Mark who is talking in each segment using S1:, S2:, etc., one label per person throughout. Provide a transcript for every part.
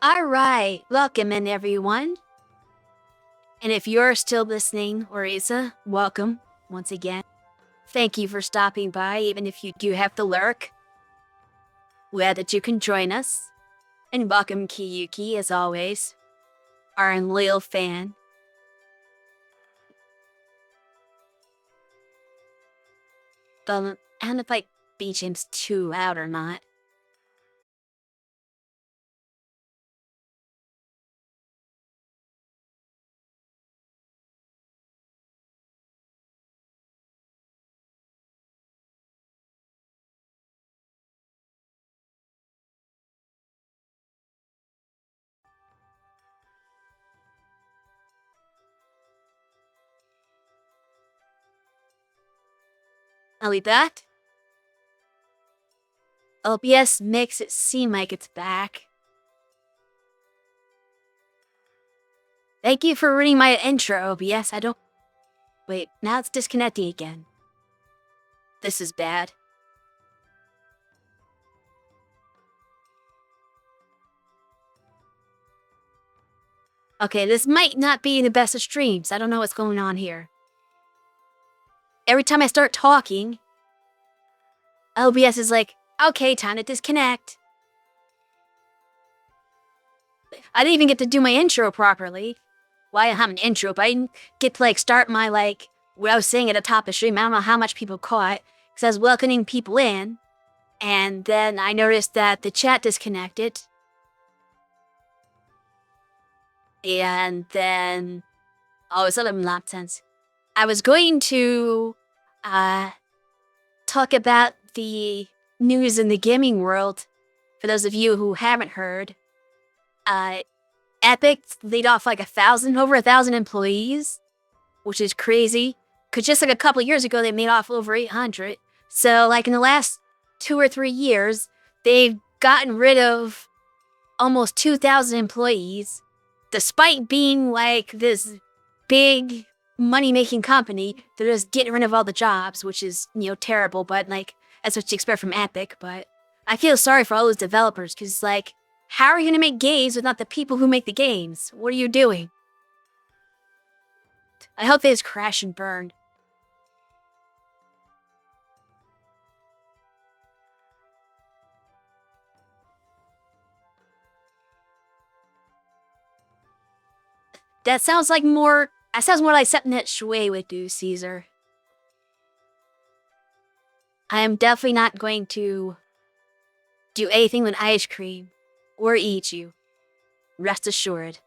S1: Alright, welcome in everyone. And if you're still listening, Orisa, welcome once again. Thank you for stopping by, even if you do have to lurk. Glad that you can join us. And welcome Kiyuki, as always, our loyal fan. But I don't know if like BGM's too loud or not. I'll leave that. OBS makes it seem like it's back. Thank you for reading my intro, OBS. I don't... Wait, now it's disconnecting again. This is bad. Okay, this might not be the best of streams. I don't know what's going on here. Every time I start talking, OBS is like, okay, time to disconnect. I didn't even get to do my intro properly. Well, I have an intro, but I didn't get to start my what I was saying at the top of the stream. I don't know how much people caught, because I was welcoming people in, and then I noticed that the chat disconnected. And then all of a sudden nonsense. I was going to talk about the news in the gaming world. For those of you who haven't heard, Epic laid off over 1,000 employees, which is crazy. Cause just a couple years ago, they made off over 800. So in the last 2 or 3 years, they've gotten rid of almost 2,000 employees, despite being this big money-making company. They're just getting rid of all the jobs, which is, terrible, but that's what you expect from Epic. But I feel sorry for all those developers, because how are you gonna make games without the people who make the games? What are you doing? I hope they just crash and burn. That sounds more like something that Shui would do, Caesar. I am definitely not going to do anything with ice cream or eat you. Rest assured.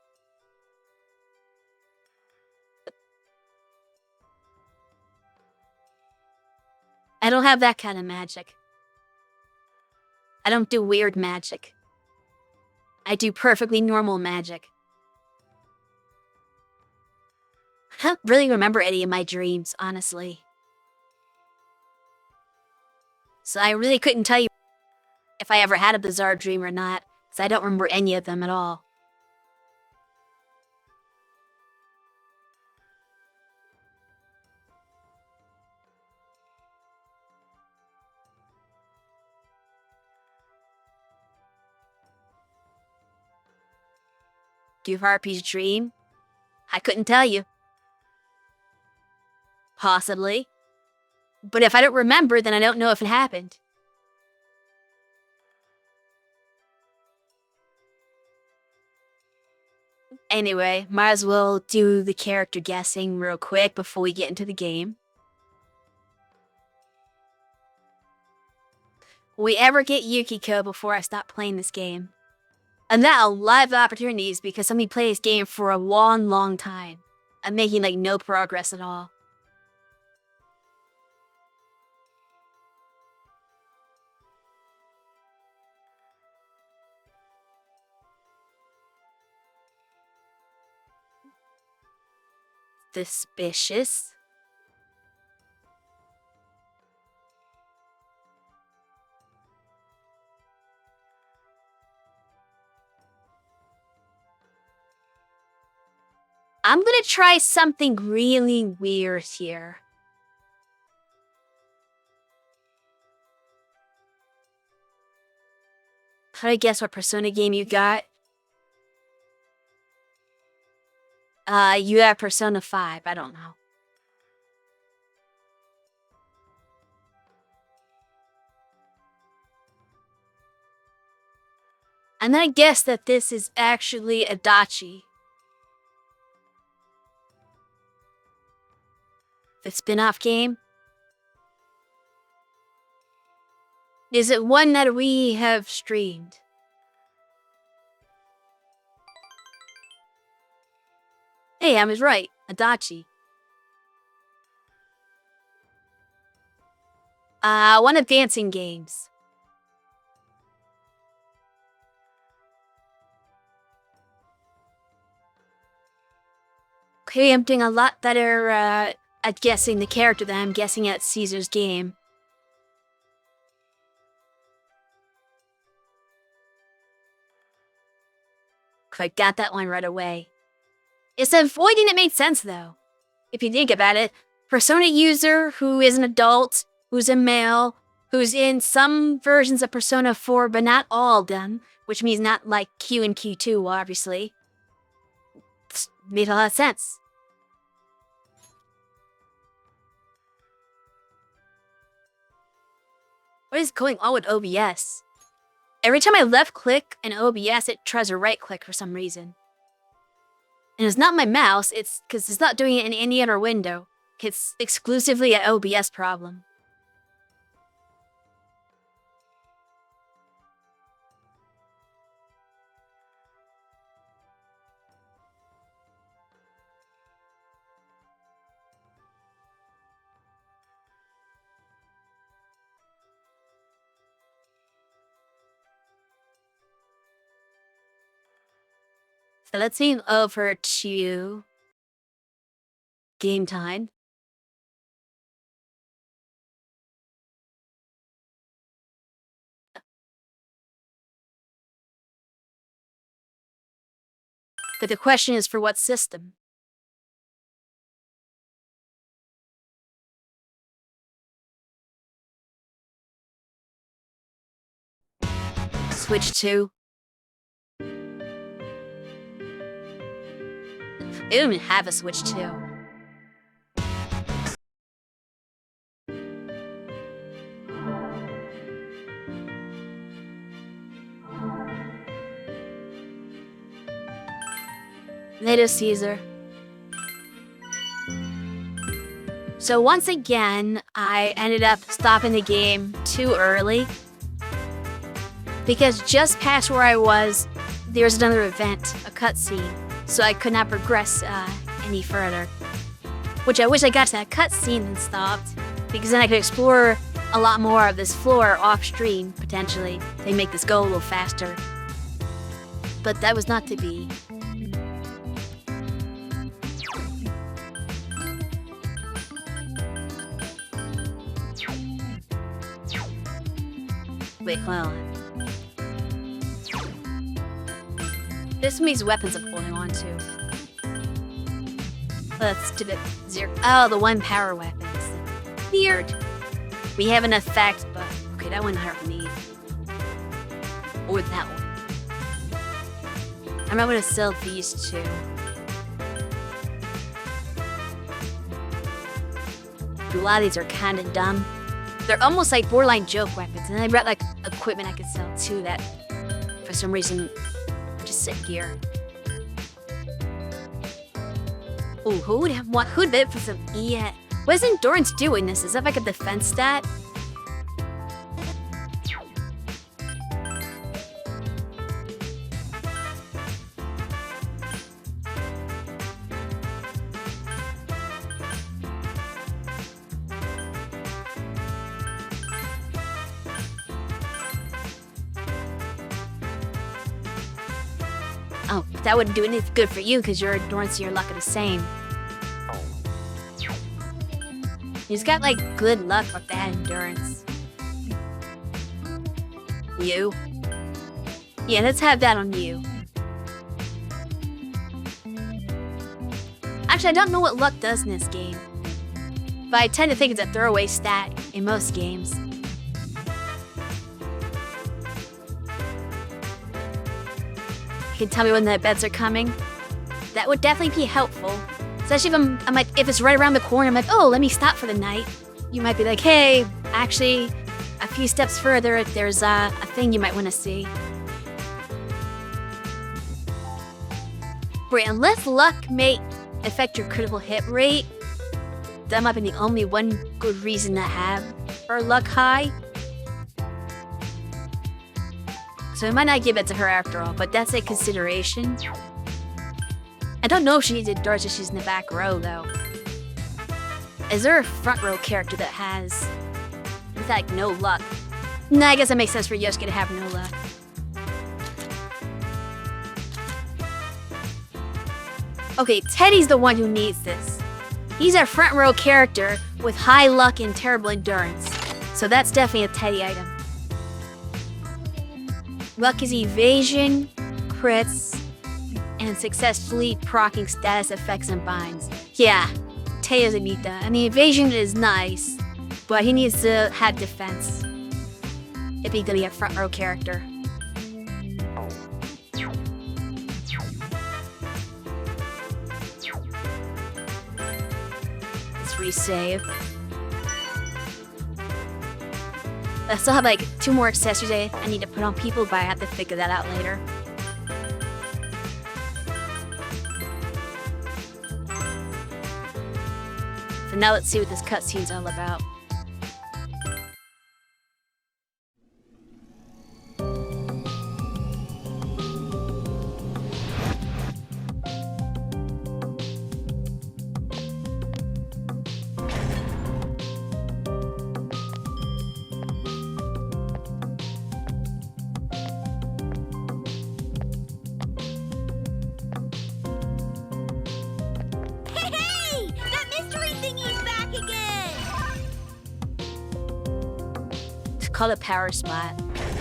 S1: I don't have that kind of magic. I don't do weird magic. I do perfectly normal magic. I don't really remember any of my dreams, honestly. So I really couldn't tell you if I ever had a bizarre dream or not, because I don't remember any of them at all. Do you have RP's dream? I couldn't tell you. Possibly. But if I don't remember, then I don't know if it happened. Anyway, might as well do the character guessing real quick before we get into the game. Will we ever get Yukiko before I stop playing this game? And now, live opportunities because somebody played this game for a long, long time. I'm making no progress at all. Suspicious. I'm gonna try something really weird here. Try to guess what Persona game you got. You have Persona 5, I don't know. And then I guess that this is actually Adachi. The spin-off game. Is it one that we have streamed? Hey, I was right. Adachi. One of dancing games. Okay, I'm doing a lot better at guessing the character than I'm guessing at Caesar's game. I got that one right away. It's avoiding it made sense though. If you think about it, Persona user who is an adult, who's a male, who's in some versions of Persona 4, but not all of them, which means not like Q and Q2, obviously. It's made a lot of sense. What is going on with OBS? Every time I left click an OBS, it tries to right click for some reason. And it's not my mouse, it's because it's not doing it in any other window. It's exclusively an OBS problem. So let's move over to game time. But the question is for what system? Switch 2. I don't even have a Switch 2. Native Caesar. So once again, I ended up stopping the game too early. Because just past where I was, there's another event, a cutscene. So I could not progress any further. Which I wish I got to that cutscene and stopped. Because then I could explore a lot more of this floor off stream, potentially. They make this go a little faster. But that was not to be. Wait, hold on. This means weapons I'm holding on to. Let's do the 0. Oh, the 1 power weapons. Weird. We have an effect, but okay, that one hurt me. Or that one. I'm not gonna sell these two. A lot of these are kind of dumb. They're almost like borderline joke weapons, and I brought like equipment I could sell too that, for some reason, just sit here. Ooh, who'd bid for some what is endurance doing this? Is that like a defense stat? Oh, that wouldn't do anything good for you because your endurance and your luck are the same. He's got like good luck or bad endurance. You? Yeah, let's have that on you. Actually, I don't know what luck does in this game. But I tend to think it's a throwaway stat in most games. You can tell me when the bets are coming? That would definitely be helpful. Especially if I'm like, if it's right around the corner, I'm like, oh, let me stop for the night. You might be like, hey, actually, a few steps further, there's a thing you might want to see. Wait, unless luck may affect your critical hit rate, that might be the only one good reason to have her luck high. So I might not give it to her after all, but that's a consideration. I don't know if she needs it darts if she's in the back row, though. Is there a front row character that has, with like, no luck? Nah, I guess that makes sense for Yosuke to have no luck. Okay, Teddy's the one who needs this. He's our front row character with high luck and terrible endurance. So that's definitely a Teddy item. Luck is evasion, crits, and successfully proccing status effects and binds. Yeah, Teddy doesn't need that. And the evasion is nice, but he needs to have defense if he's gonna be a front row character. Let's resave. I still have like 2 more accessories I need to put on people, but I have to figure that out later. So now let's see what this cutscene's all about. Call it power spot.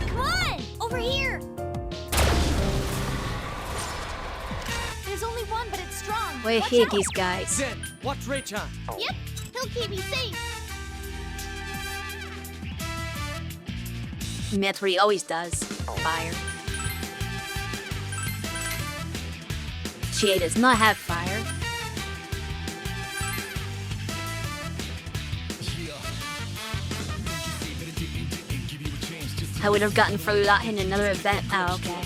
S2: Come on, over here. There's only one, but it's strong.
S1: Wait, I hate these guys.
S3: Zen, watch Ray-chan.
S2: Yep, he'll keep me safe.
S1: That's what he always does. Fire. Chie does not have fire. I would have gotten further without hitting another event. Oh, okay.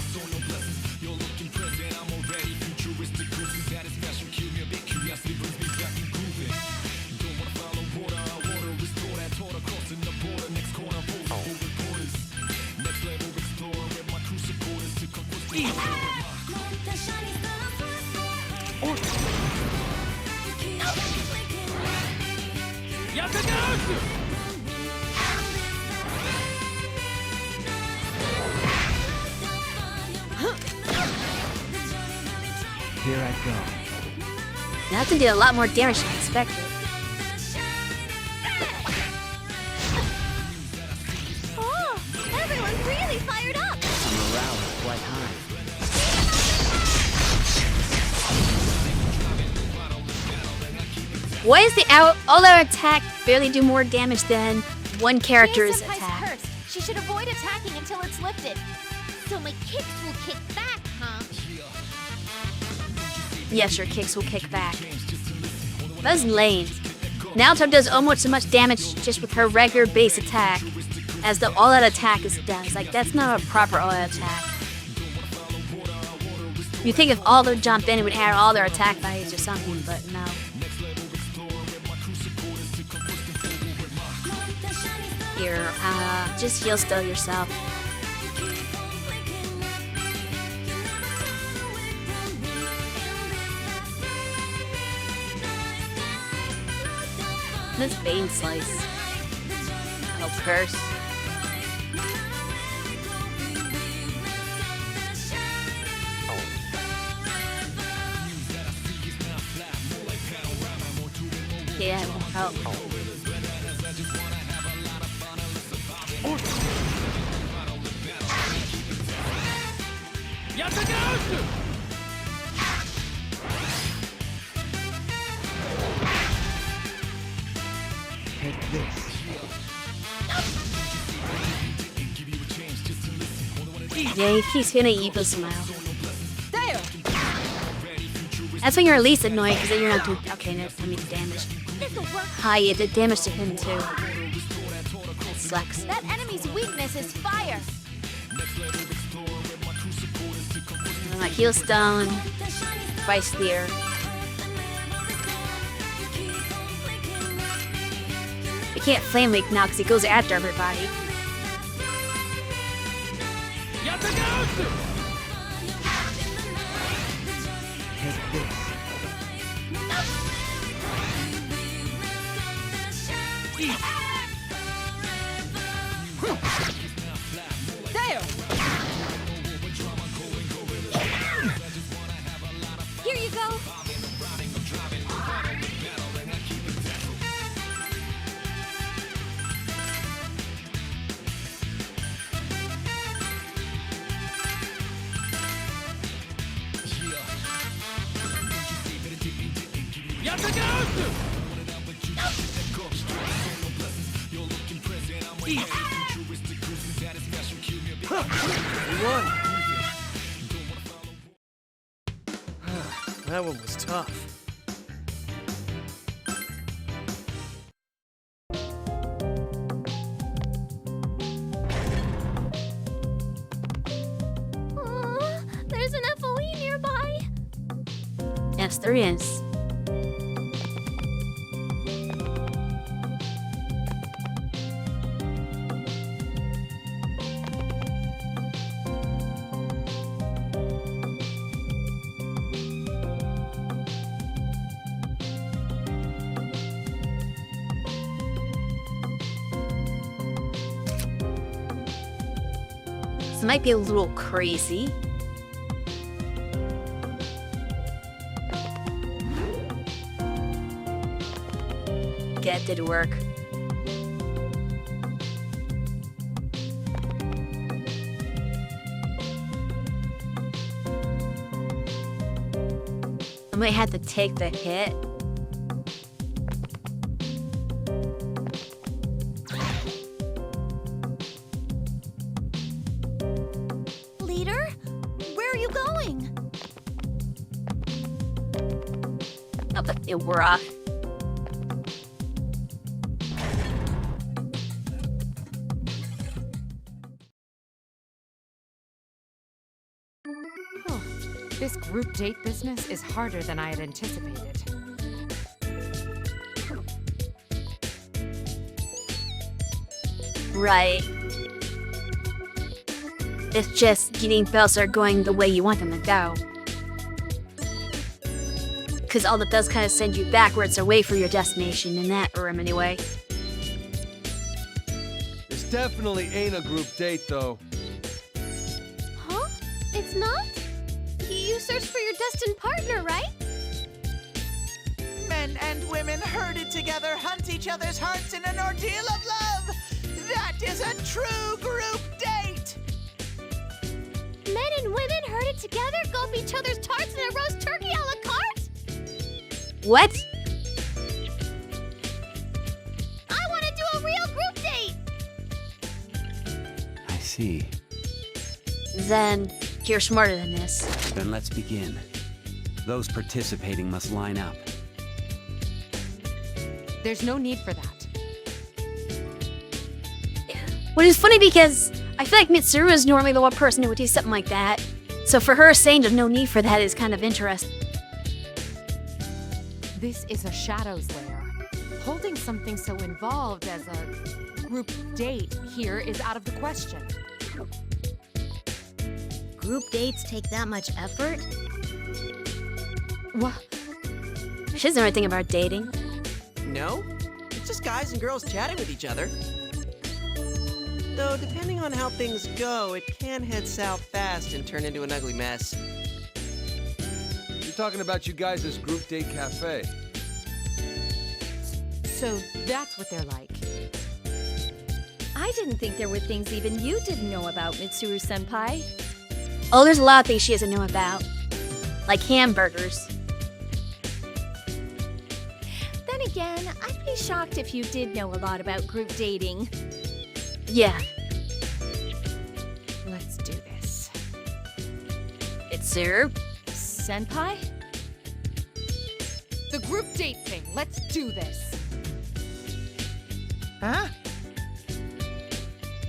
S3: Here I go.
S1: That did a lot more damage than I expected.
S2: Oh, everyone's really fired up.
S3: Morale is quite high.
S1: Why is the all-out attack barely do more damage than one character's
S2: Senpai's
S1: attack?
S2: cursed. She should avoid attacking until it's lifted. So my kicks will kick back, huh?
S1: Yes, your kicks will kick back. That's lame. Naoto does almost as much damage just with her regular base attack as the all-out attack does. Like, that's not a proper all-out attack. You'd think if all their jump in, it would add all their attack values or something, but no. Here, just heal still yourself. This Bane Slice. Oh, curse. Yeah, it won't help.
S3: Take this.
S1: Yeah, he's gonna evil smile.
S2: There.
S1: That's when you're least annoyed, because then you're not too... Okay, no, I mean damage.
S2: This'll work.
S1: Hi, it did damage to him too. That sucks.
S2: That enemy's weakness is fire.
S1: My heal stone, Vice Spear. We can't Flame Leak now because he goes after everybody.
S3: Take this.
S2: There. Here you go.
S3: That one was tough.
S2: There's an FOE nearby.
S1: Yes, there is. This might be a little crazy. That did work. I might have to take the hit.
S2: Leader, where are you going?
S1: Oh, but it wore off.
S4: This group date business is harder than I had anticipated.
S1: Right. It's just getting bells are going the way you want them to go. Because all that does kind of send you backwards away from your destination in that room anyway.
S5: This definitely ain't a group date, though.
S2: Huh? It's not? You searched for your destined partner, right?
S6: Men and women herded together hunt each other's hearts in an ordeal of love. That is a true group date.
S2: Men and women herded together gulp each other's tarts in a roast turkey a la carte?
S1: What?
S2: I want to do a real group date!
S3: I see.
S1: Then you're smarter than this.
S3: Then let's begin. Those participating must line up.
S4: There's no need for that.
S1: Which is funny because I feel like Mitsuru is normally the one person who would do something like that. So for her saying there's no need for that is kind of interesting.
S4: This is a Shadow's lair. Holding something so involved as a group date here is out of the question.
S7: Group dates take that much effort?
S4: What?
S1: She doesn't know anything about dating.
S6: No, it's just guys and girls chatting with each other. Though, depending on how things go, it can head south fast and turn into an ugly mess.
S5: You're talking about you guys' group date cafe.
S4: So that's what they're like.
S8: I didn't think there were things even you didn't know about, Mitsuru-senpai.
S1: Oh, there's a lot of things she doesn't know about. Like hamburgers.
S8: Then again, I'd be shocked if you did know a lot about group dating.
S1: Yeah,
S4: Let's do this.
S1: it's Sir.
S8: Senpai?
S4: The group date thing. Let's do this.
S6: Huh?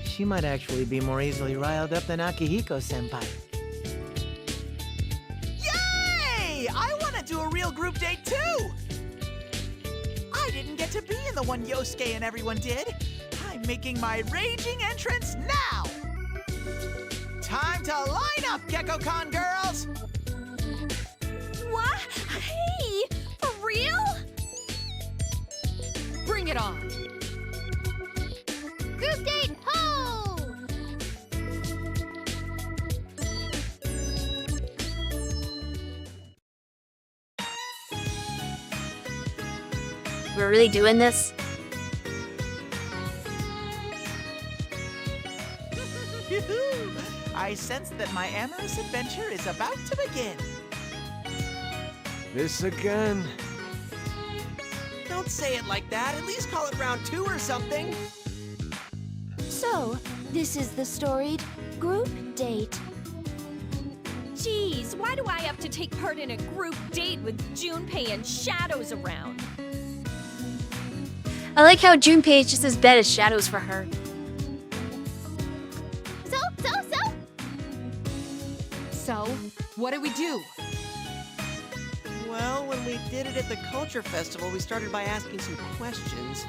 S6: She might actually be more easily riled up than Akihiko-senpai. Yay! I want to do a real group date too! I didn't get to be in the one Yosuke and everyone did. I'm making my raging entrance now! Time to line up, GeckoCon girls!
S8: What? Hey, for real?
S4: Bring it on.
S2: Group date, ho!
S1: We're really doing this?
S6: I sense that my amorous adventure is about to begin.
S5: This again?
S6: Don't say it like that. At least call it round 2 or something.
S2: So, this is the storied group date.
S8: Geez, why do I have to take part in a group date with Junpei and Shadows around?
S1: I like how Junpei is just as bad as Shadows for her.
S2: So?
S4: So, what do we do?
S9: Well, when we did it at the Culture Festival, we started by asking some questions.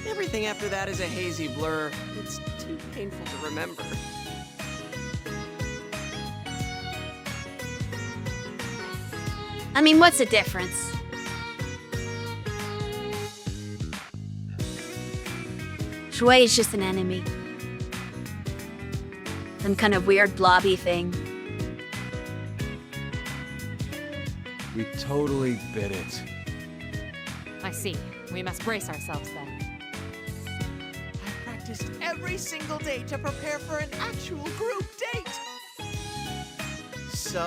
S9: Everything after that is a hazy blur. It's too painful to remember.
S1: I mean, what's the difference? Shui is just an enemy. Some kind of weird blobby thing.
S5: We totally bit it.
S4: I see. We must brace ourselves then.
S6: I practiced every single day to prepare for an actual group date. So,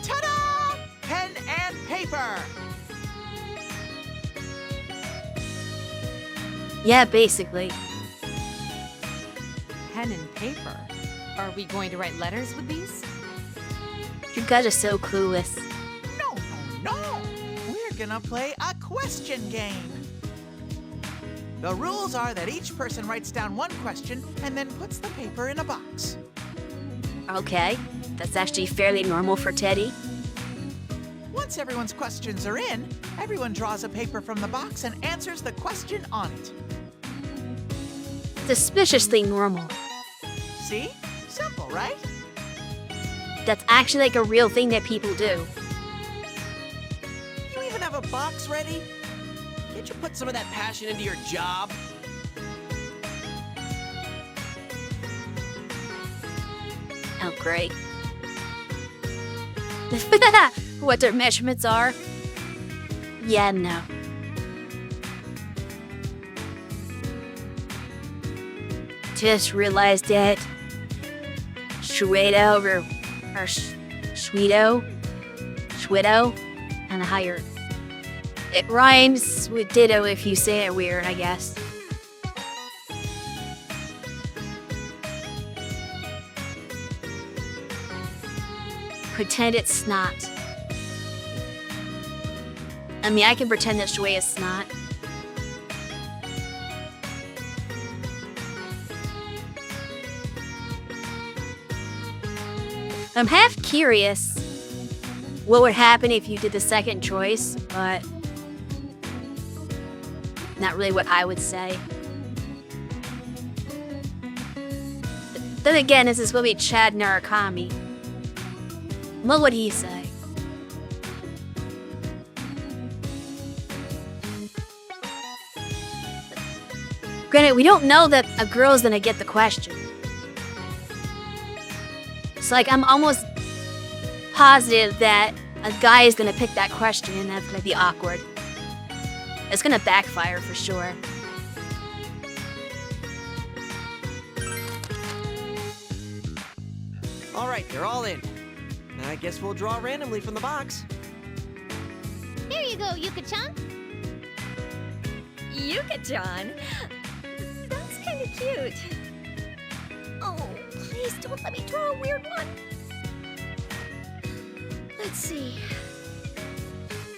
S6: ta-da! Pen and paper!
S1: Yeah, basically.
S4: Pen and paper. Are we going to write letters with these?
S1: You guys are so clueless.
S6: No! We're gonna play a question game. The rules are that each person writes down one question and then puts the paper in a box.
S1: Okay, that's actually fairly normal for Teddy.
S6: Once everyone's questions are in, everyone draws a paper from the box and answers the question on it.
S1: Suspiciously normal.
S6: See? Simple, right?
S1: That's actually like a real thing that people do.
S9: You even have a box ready? Can't you put some of that passion into your job?
S1: Oh, great. What their measurements are? Yeah, no. Just realized that Shuedo or Shuedo, I don't know how you're. It rhymes with ditto if you say it weird, I guess. Pretend it's snot. I mean, I can pretend that Shui is snot. I'm half curious what would happen if you did the second choice, but not really what I would say. Then again, this is supposed to be Chad Narakami. What would he say? Granted, we don't know that a girl's gonna get the question. So, like, I'm almost positive that a guy is gonna pick that question and that's gonna be awkward. It's gonna backfire for sure.
S9: All right, they're all in. I guess we'll draw randomly from the box.
S2: There you go, Yuka-chan.
S8: Yuka-chan? That's kind of cute. Oh, please don't let me draw a weird one. Let's see.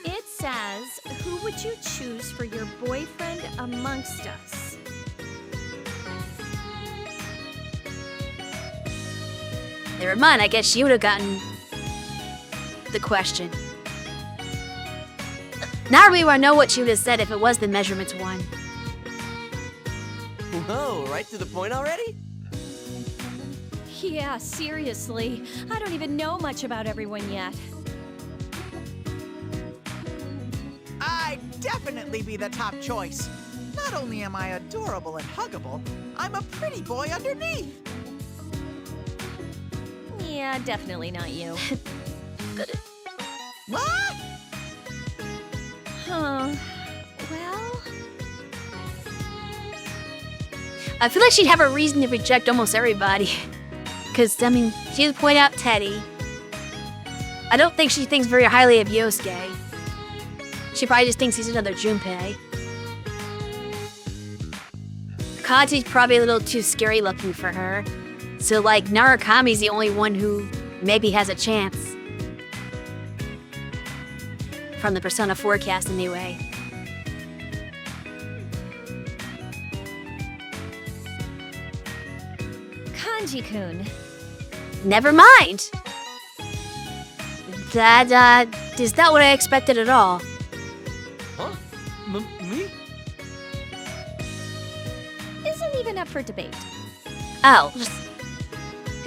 S8: It's says, who would you choose for your boyfriend amongst us?
S1: Never mind, I guess she would have gotten the question. Now I really want to know what she would have said if it was the measurements one.
S9: Whoa, right to the point already?
S8: Yeah, seriously. I don't even know much about everyone yet.
S6: I'd definitely be the top choice. Not only am I adorable and huggable, I'm a pretty boy underneath.
S8: Yeah, definitely not you.
S6: What?
S8: Huh. Well,
S1: I feel like she'd have a reason to reject almost everybody. Because, I mean, she would point out Teddy. I don't think she thinks very highly of Yosuke. She probably just thinks he's another Junpei. Kanji's probably a little too scary looking for her. So, like, Narukami's the only one who maybe has a chance. From the Persona 4 cast, anyway.
S8: Kanji-kun.
S1: Never mind! That, is not what I expected at all.
S5: Huh? Me?
S8: Isn't even up for debate.
S1: Oh,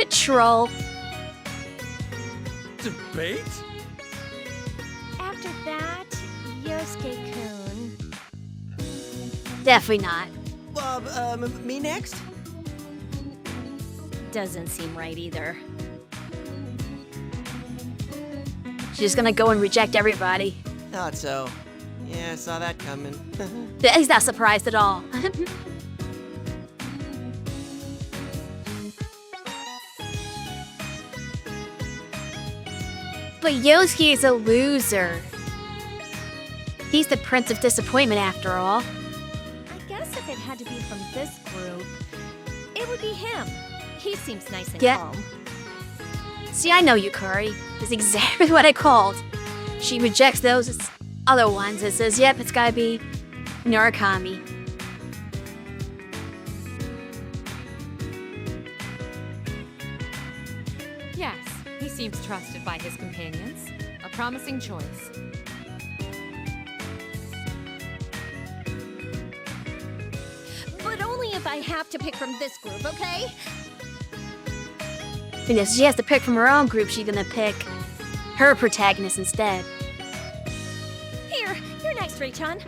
S1: troll.
S5: Debate?
S8: After that, Yosuke-kun.
S1: Definitely not.
S9: Me next?
S8: Doesn't seem right either.
S1: She's gonna go and reject everybody.
S9: Thought so. Yeah, I saw that coming.
S1: He's not surprised at all. But Yosuke is a loser. He's the Prince of Disappointment after all.
S8: I guess if it had to be from this group, it would be him. He seems nice and
S1: Yeah.
S8: calm.
S1: See, I know you, Curry. That's exactly what I called. She rejects those other ones and says, yep, it's gotta be Narukami.
S4: Yes, he seems trusted by his companions. A promising choice.
S8: But only if I have to pick from this group, okay?
S1: And if she has to pick from her own group, she's gonna pick her protagonist instead.
S8: Here, you're next, Ray-chan.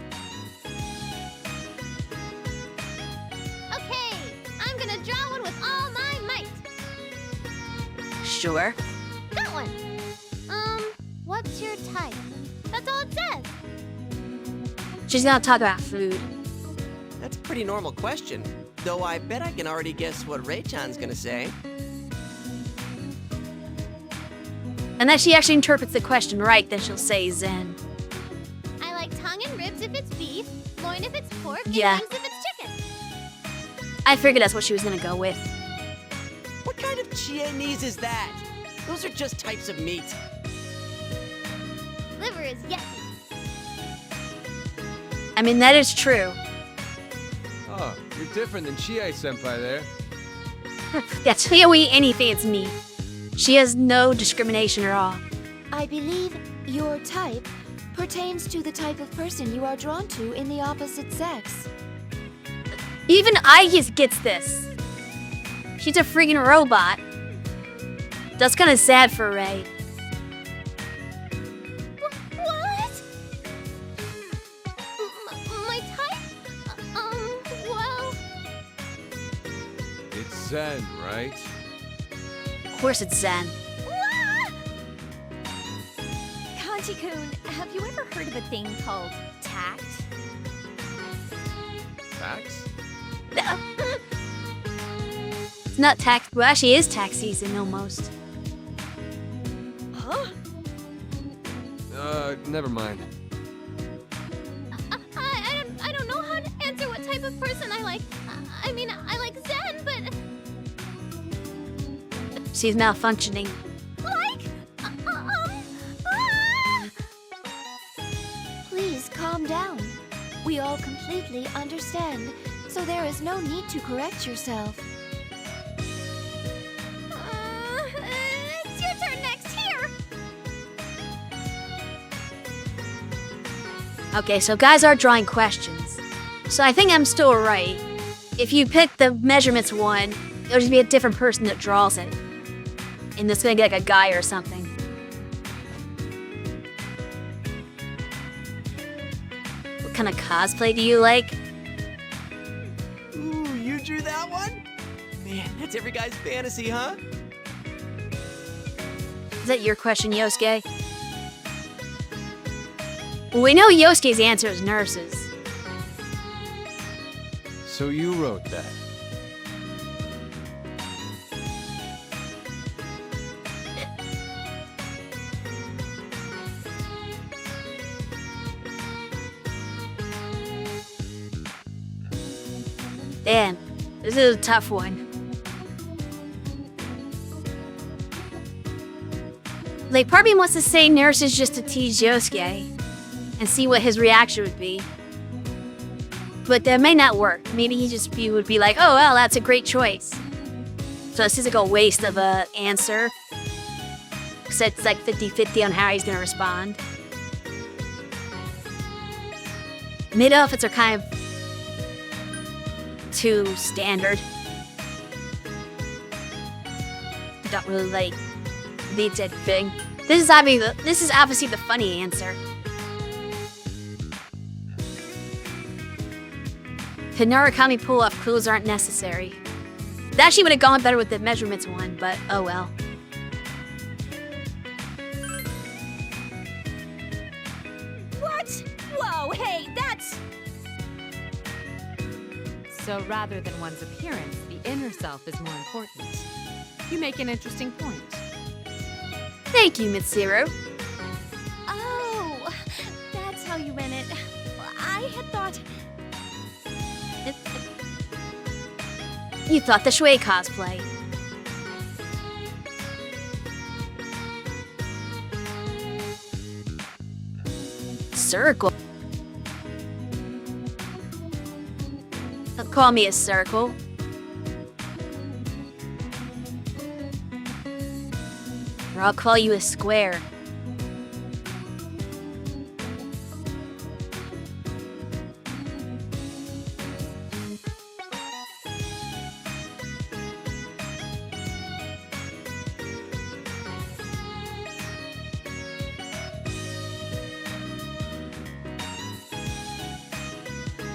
S2: Okay, I'm gonna draw one with all my might.
S1: Sure.
S2: That one. What's your type? That's all it says.
S1: She's gonna talk about food.
S9: That's a pretty normal question. Though I bet I can already guess what Ray-chan's gonna say.
S1: Unless she actually interprets the question right, then she'll say Zen.
S2: I like tongue and ribs if it's beef, loin if it's pork,
S1: Yeah.
S2: and wings if it's chicken.
S1: I figured that's what she was gonna go with.
S9: What kind of Chianese is that? Those are just types of meat.
S2: Liver is yucky.
S1: I mean, that is true.
S5: Oh, you're different than Chie-senpai there.
S1: Yeah, she'll eat anything it's meat. She has no discrimination at all.
S10: I believe your type pertains to the type of person you are drawn to in the opposite sex.
S1: Even Aegis gets this. She's a freaking robot. That's kind of sad for Ray.
S2: What? My type? Well...
S5: It's Zen, right?
S1: Of course it's Zen.
S8: Kanji-kun, have you ever heard of a thing called tact?
S5: Tax?
S1: It's not tax. Well, actually, it is tax season almost.
S8: Huh?
S5: Never mind.
S2: I don't know how to answer what type of person I like. I mean, I like Zen, but...
S1: She's malfunctioning.
S2: Like...
S10: all completely understand, so there is no need to correct yourself.
S2: It's your turn next. Here.
S1: Okay, so guys are drawing questions. So I think I'm still right. If you pick the measurements one, it'll just be a different person that draws it. And it's gonna get like a guy or something. What kind of cosplay do you like?
S9: Ooh, you drew that one? Man, that's every guy's fantasy, huh?
S1: Is that your question, Yosuke? Well, we know Yosuke's answer is nurses.
S5: So you wrote that.
S1: Damn, this is a tough one. Like, part of me wants to say nurses just to tease Yosuke and see what his reaction would be. But that may not work. Maybe he would be like, oh, well, that's a great choice. So this is like a waste of a answer. So it's like 50-50 on how he's gonna respond. Mid-outfits are kind of too standard. Don't really like the dead thing. This is obviously the funny answer. The Narukami pull-off clues aren't necessary. That actually would have gone better with the measurements one, but oh well.
S2: What? Whoa, hey, that's...
S4: So rather than one's appearance, the inner self is more important. You make an interesting point.
S1: Thank you, Mitsuru.
S2: Oh, that's how you meant it. I had thought...
S1: You thought the Shui cosplay. Circle. Don't call me a circle. Or I'll call you a square.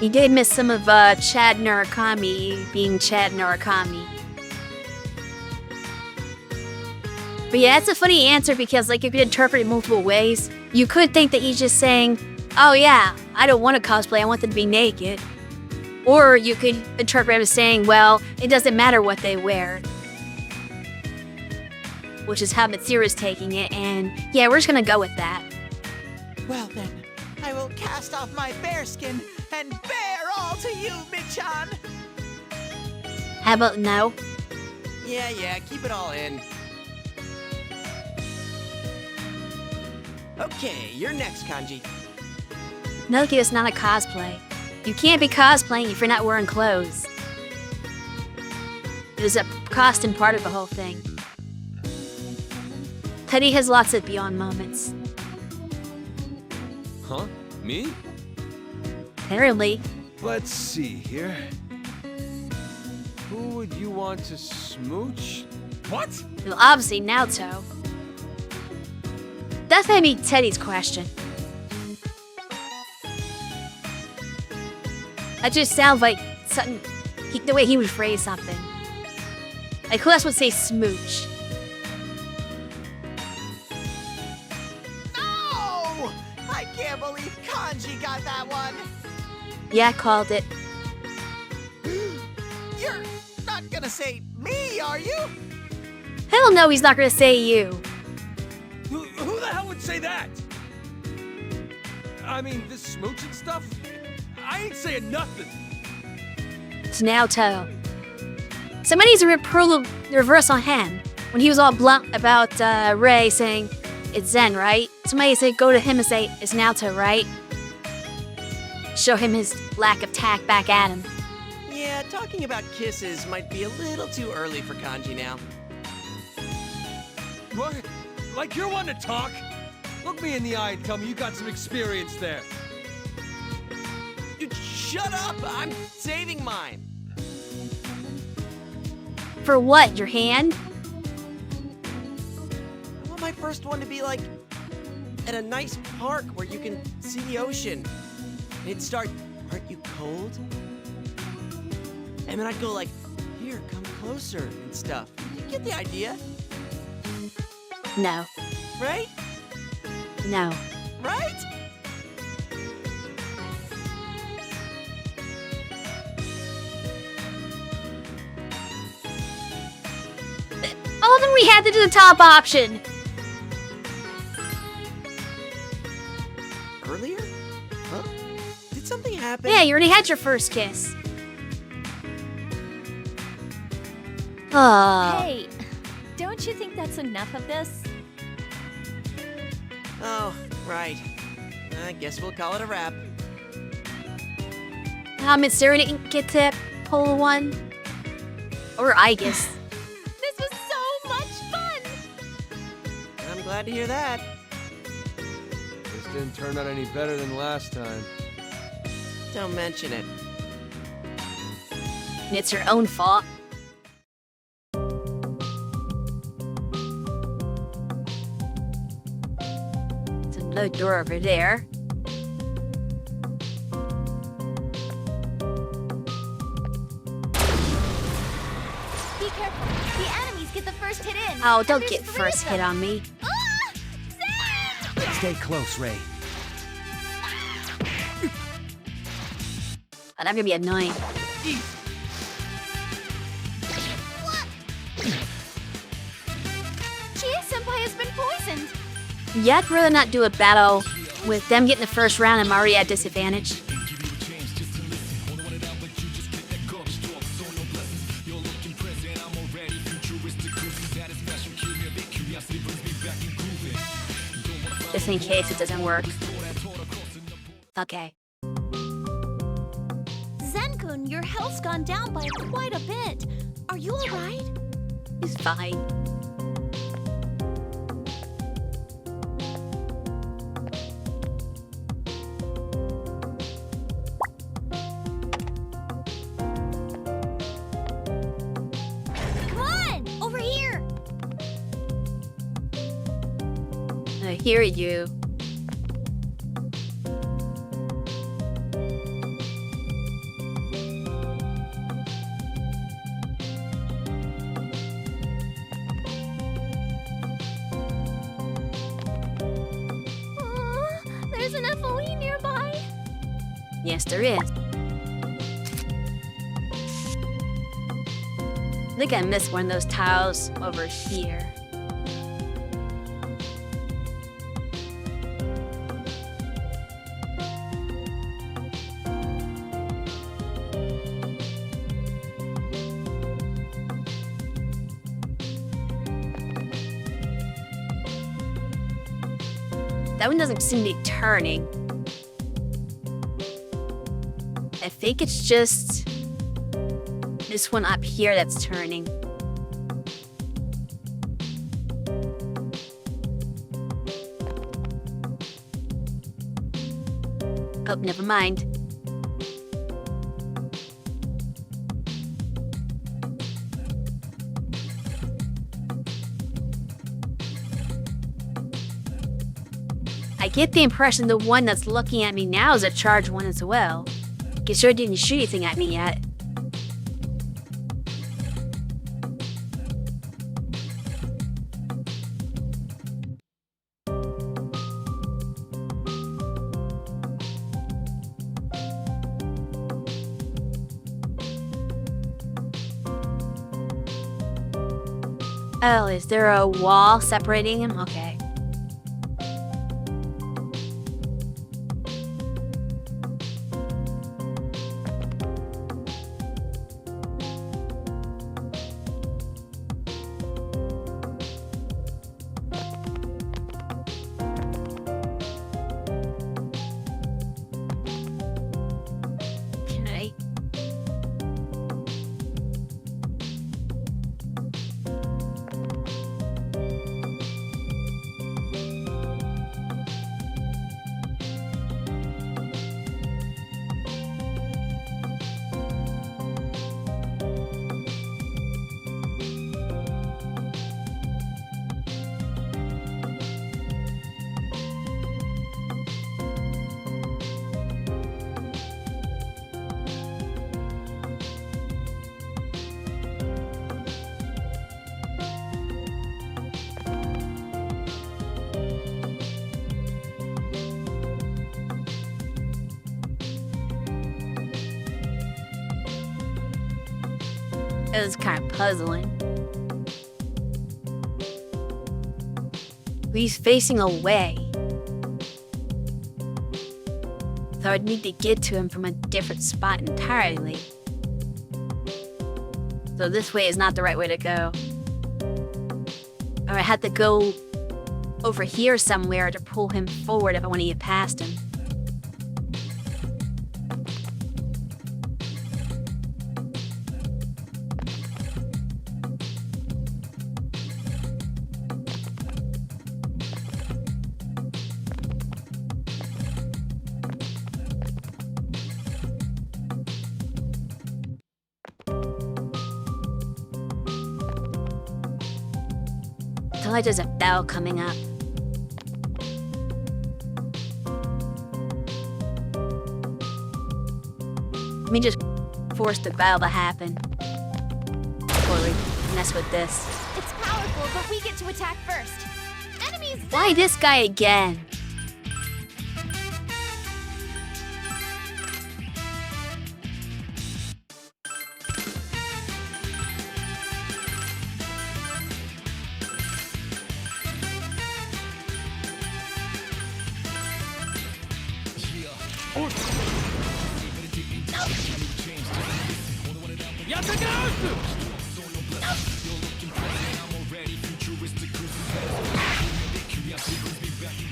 S1: You did miss some of Chad Narukami being Chad Narukami. But yeah, it's a funny answer because like you could interpret it multiple ways. You could think that he's just saying, oh yeah, I don't want to cosplay, I want them to be naked. Or you could interpret it as saying, well, it doesn't matter what they wear. Which is how Mitsuru's taking it, and yeah, we're just gonna go with that.
S6: Well then, I will cast off my bear skin and bear all to you, Michan!
S1: How about no?
S9: Yeah, keep it all in. Okay, you're next, Kanji.
S1: Noki is not a cosplay. You can't be cosplaying if you're not wearing clothes. It is a costume part of the whole thing. Teddy has lots of beyond moments.
S5: Huh? Me?
S1: Apparently.
S5: Let's see here. Who would you want to smooch? What?
S1: Well, obviously Naoto. That's gonna be Teddy's question. That just sounds like something, the way he would phrase something. Like who else would say smooch?
S6: No! I can't believe Kanji got that one!
S1: Yeah, I called it.
S6: You're not gonna say me, are you?
S1: Hell no, he's not gonna say you.
S5: Who the hell would say that? I mean, this smooching stuff? I ain't saying nothing.
S1: It's Naoto. Somebody needs to reverse on him. When he was all blunt about Rei saying, it's Zen, right? Somebody say go to him and say, it's Naoto, right? show him his lack of tact back at him.
S9: Yeah, talking about kisses might be a little too early for Kanji now.
S5: What? Like you're one to talk? Look me in the eye and tell me you got some experience there.
S9: Dude, shut up! I'm saving mine.
S1: For what, your hand?
S9: I want my first one to be like at a nice park where you can see the ocean. And it'd start, aren't you cold? And then I'd go like, here, come closer and stuff. You get the idea,
S1: No.
S9: right?
S1: No.
S9: Right?
S1: Oh, then we had to do the top option.
S9: Earlier? Huh? Did something happen?
S1: Yeah, you already had your first kiss. Oh.
S8: Hey, don't you think that's enough of this?
S9: Oh, right. I guess we'll call it a wrap.
S1: Mitsuri didn't get to pull one. Or I guess.
S8: This was so much fun!
S9: I'm glad to hear that.
S5: This didn't turn out any better than last time.
S9: Don't mention it.
S1: And it's her own fault. There's another door over there.
S2: Be careful. The enemies get the first hit in.
S1: Oh,
S2: and
S1: don't
S2: there's
S1: get
S2: 3
S1: first
S2: of
S1: hit
S2: them.
S1: on me.
S2: Ah! Sam!
S3: Stay close, Ray.
S1: Oh, that's gonna be annoying.
S2: Chia-senpai has been poisoned.
S1: Yeah, I'd rather not do a battle with them getting the first round and Maria at disadvantage. Just in case it doesn't work. Okay.
S2: Zen-kun, your health's gone down by quite a bit. Are you alright?
S1: He's fine.
S2: Come on! Over here!
S1: I hear you.
S2: There's an FOE nearby.
S1: Yes, there is. I think I missed one of those tiles over here. That one doesn't seem to be turning. I think it's just this one up here that's turning. Oh, never mind. I get the impression the one that's looking at me now is a charged one as well. It sure didn't shoot anything at me yet. Oh, is there a wall separating him? Okay. It was kind of puzzling. He's facing away. So I'd need to get to him from a different spot entirely. So this way is not the right way to go. Or I had to go over here somewhere to pull him forward if I want to get past him. Until like there's a bell coming up. Let me just force the bell to happen before we mess with this.
S2: It's powerful, but we get to attack first. Enemies!
S1: Why this guy again?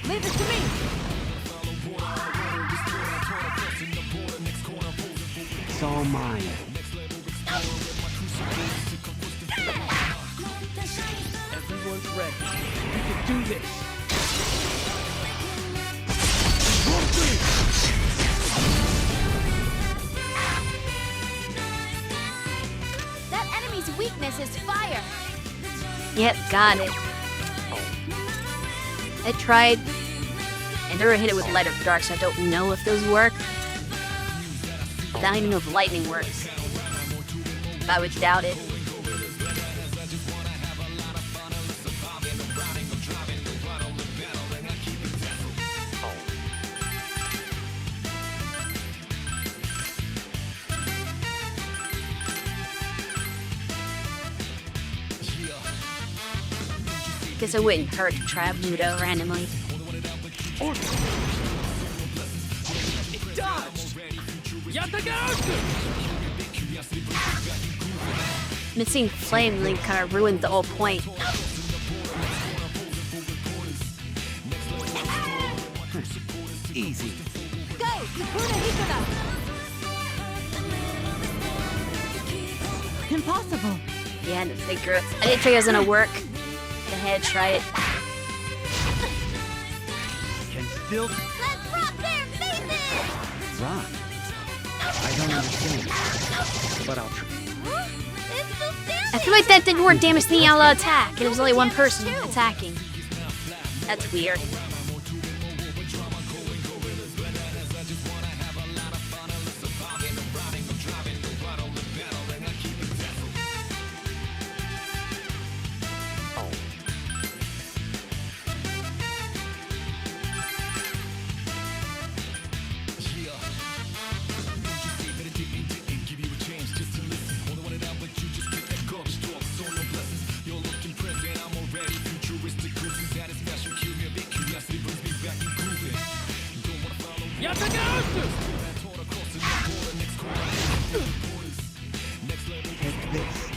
S4: Leave it to me!
S3: It's all mine.
S9: Everyone's ready. We can do this.
S2: That enemy's weakness is fire.
S1: Yep, got it. I tried and never hit it with light or dark, so I don't know if those work. I don't even know if lightning works. But I would doubt it. Guess it wouldn't hurt to try a Mudo randomly. Missing Flame Link kind of ruined the whole point.
S3: Easy.
S4: Go! Sakura Hikuna! Impossible!
S1: Yeah, I didn't think I didn't think it was gonna work. Go ahead, try it.
S3: Can still
S2: Let's rock their faces!
S3: rock. I don't understand, but I'll try.
S2: It's so serious!
S1: I feel like that didn't work damage to the yellow attack, and it was only one person attacking. That's weird.
S3: Take this.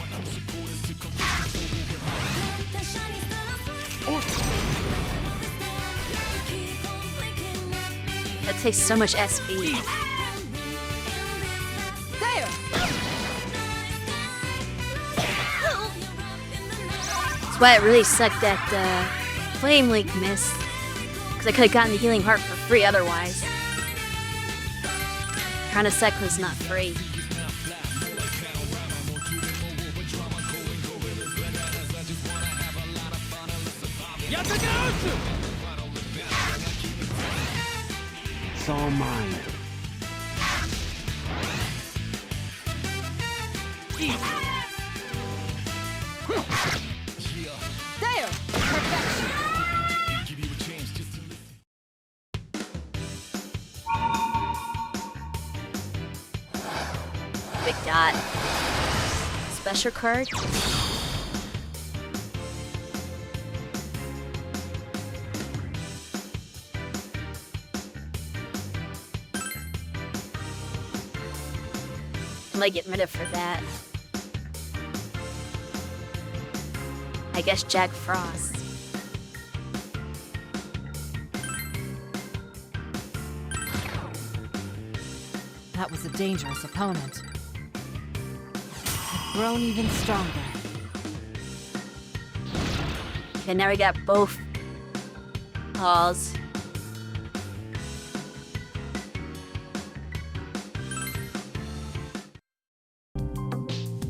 S1: That takes so much SP.
S4: There!
S1: That's why it really sucked that Flame Link missed. Because I could have gotten the Healing Heart for free otherwise. Trying to suck was not free.
S3: It's all mine.
S4: There! Perfection!
S1: Big dot. special card. I might get rid of for that. I guess Jack Frost.
S4: That was a dangerous opponent. I've grown even stronger.
S1: Okay, now we got both paws.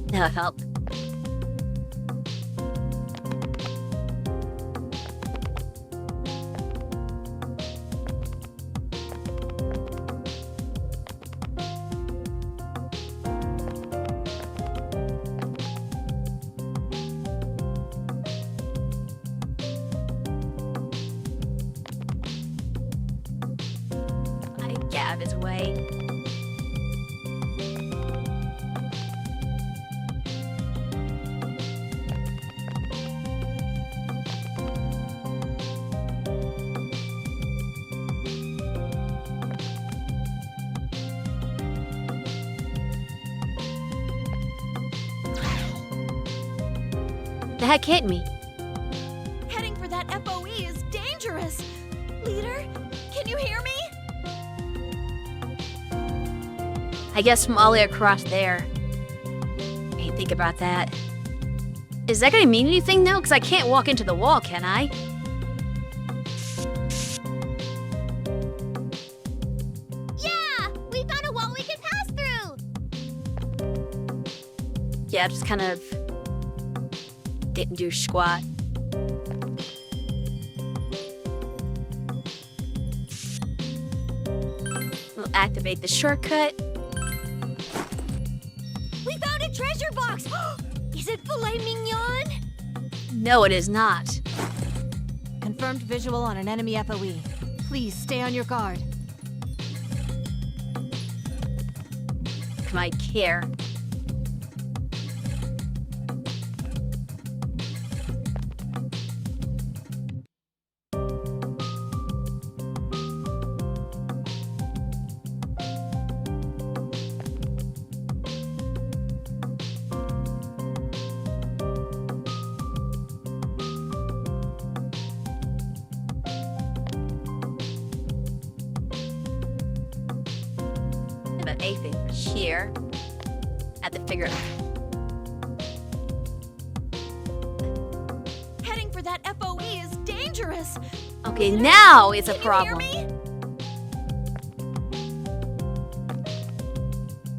S1: That'll help. Get out of his way. The heck hit me?
S2: Heading for that FOE is dangerous. Leader, can you hear me?
S1: I guess from all the way across there. I didn't think about that. Is that gonna mean anything though? Because I can't walk into the wall, can I?
S2: Yeah, we found a wall we can pass through.
S1: Yeah, just kind of didn't do squat. We'll activate the shortcut.
S2: We found a treasure box. Is it filet mignon?
S1: No, it is not.
S4: Confirmed visual on an enemy FOE. Please stay on your guard.
S1: Come on, care. About anything here at the figure.
S2: Heading for that FOE is dangerous.
S1: Okay, now it's a
S2: Can
S1: problem.
S2: you hear me?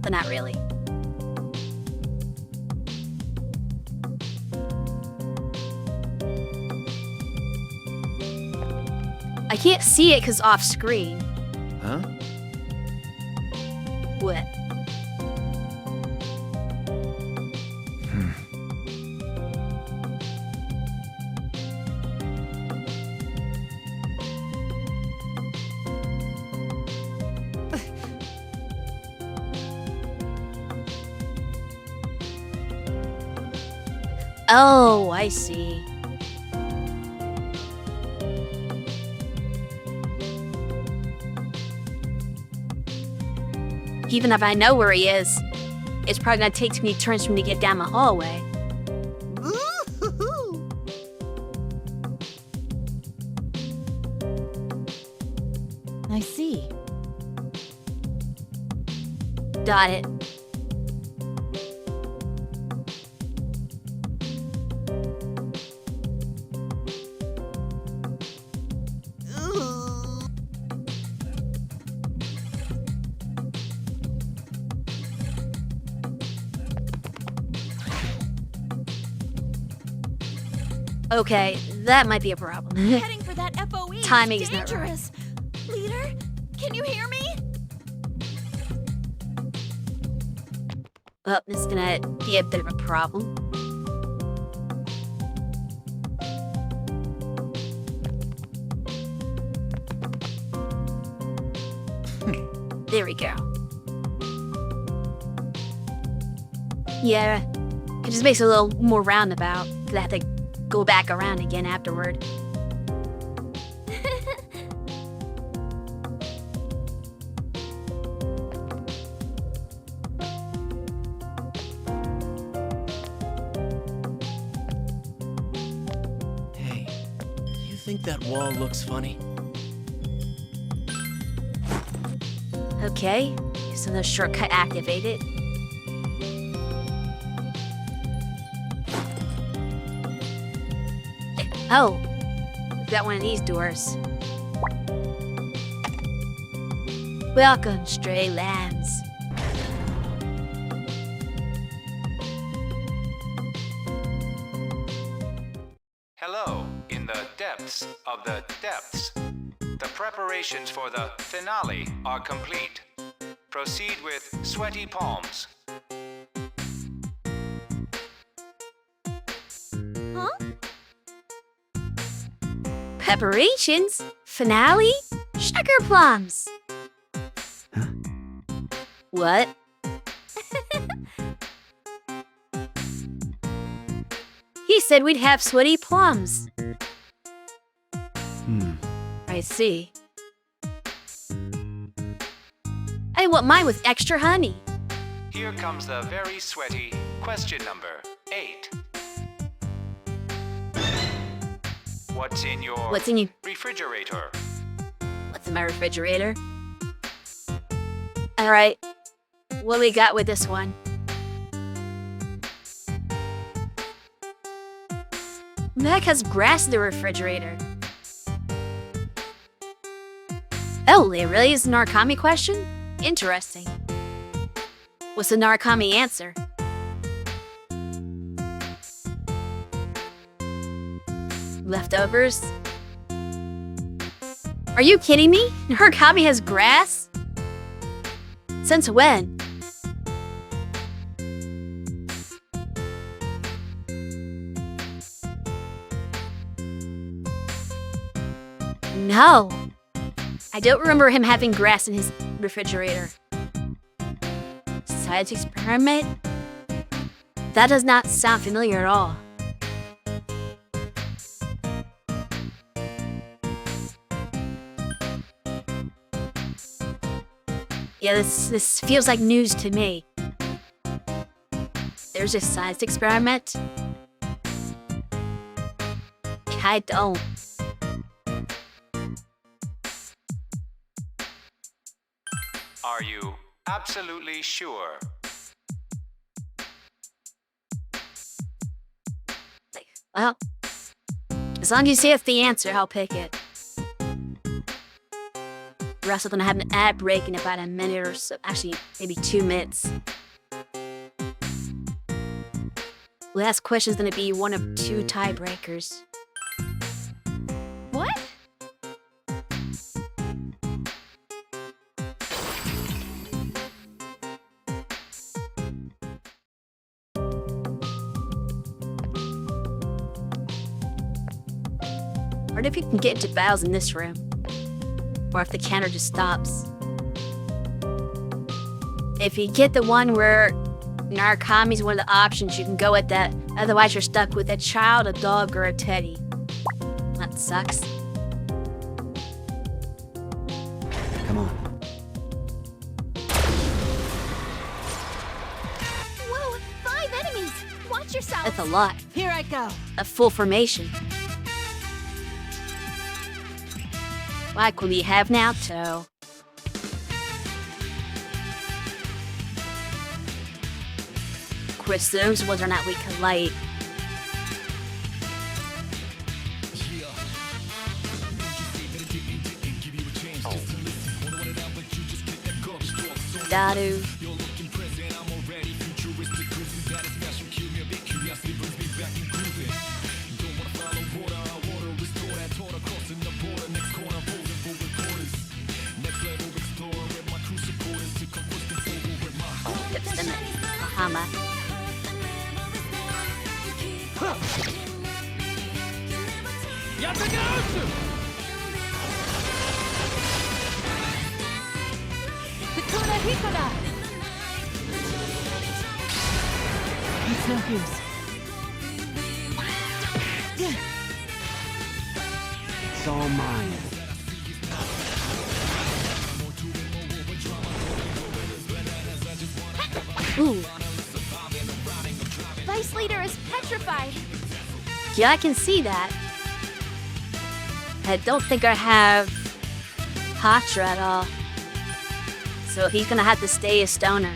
S1: But not really. I can't see it because off screen.
S5: Huh?
S1: What? Oh, I see. Even if I know where he is, it's probably gonna take too many turns for me to get down the hallway.
S4: I see.
S1: Got it. Okay, that might be a problem.
S2: Heading for that FOE
S1: Timing
S2: is
S1: is not right.
S2: dangerous. Leader, can you hear me?
S1: Well, this is gonna be a bit of a problem. There we go. Yeah, It just makes it a little more roundabout, because I have to go back around again afterward.
S9: Hey, you think that wall looks funny?
S1: Okay, so the shortcut activated. Oh, we've got one of these doors. Welcome, stray lambs.
S11: Hello, in the depths of the depths. The preparations for the finale are complete. Proceed with sweaty palms.
S8: Huh?
S1: Preparations? Finale? Sugar plums! What? He said we'd have sweaty plums. I see. I want mine with extra honey.
S11: Here comes the very sweaty question number 8. What's in your refrigerator?
S1: What's in my refrigerator? Alright. What we got with this one? Mac has grass in the refrigerator. Oh, it really is a Narukami question? Interesting. What's the Narukami answer? Leftovers? Are you kidding me? Narukami has grass? Since when? No. I don't remember him having grass in his refrigerator. Science experiment? That does not sound familiar at all. Yeah, this feels like news to me. There's a science experiment? I don't.
S11: Are you absolutely sure?
S1: Well, as long as you say it's the answer, I'll pick it. We're also gonna have an ad break in about a minute or so. Actually, maybe 2 minutes. Last question's gonna be one of 2 tiebreakers.
S2: What?
S1: I wonder if you can get into battles in this room. Or if the counter just stops. If you get the one where Narukami's one of the options, you can go with that. Otherwise, you're stuck with a child, a dog, or a teddy. That sucks.
S3: Come on.
S2: Whoa, 5 enemies! Watch yourself!
S1: That's a lot.
S10: Here I go.
S1: A full formation. Like what we have now, too. Of course, those ones are not weak to light. Daru. Bahama.
S4: It's no use.
S3: It's all mine.
S1: Ooh,
S2: Vice Leader is petrified.
S1: yeah, I can see that. I don't think I have Patra at all. So he's gonna have to stay a stoner.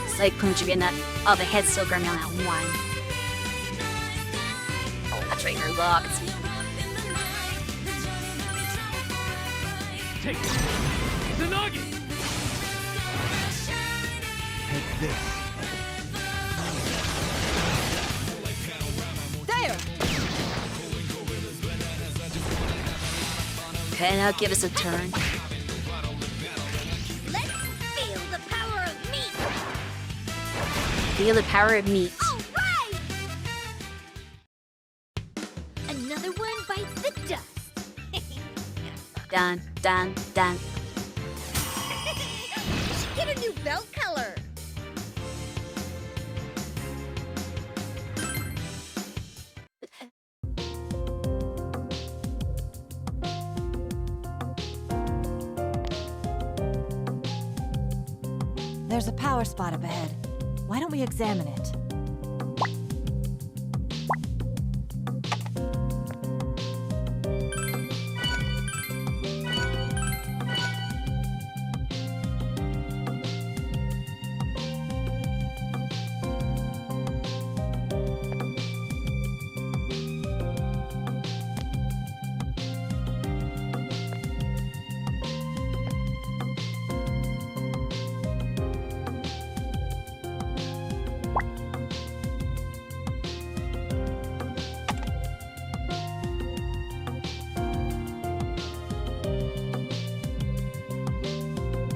S1: It's like punching all the heads still going on that one. Patra, you're locked.
S5: Take it. Tsunagi!
S3: Take this.
S4: There!
S1: Okay, now give us a turn.
S2: Let's feel the power of meat.
S1: Feel the power of meat.
S2: All right. Another one bites the dust.
S1: Dun, dun, dun.
S2: You should get a new belt color.
S10: There's a power spot up ahead. Why don't we examine it?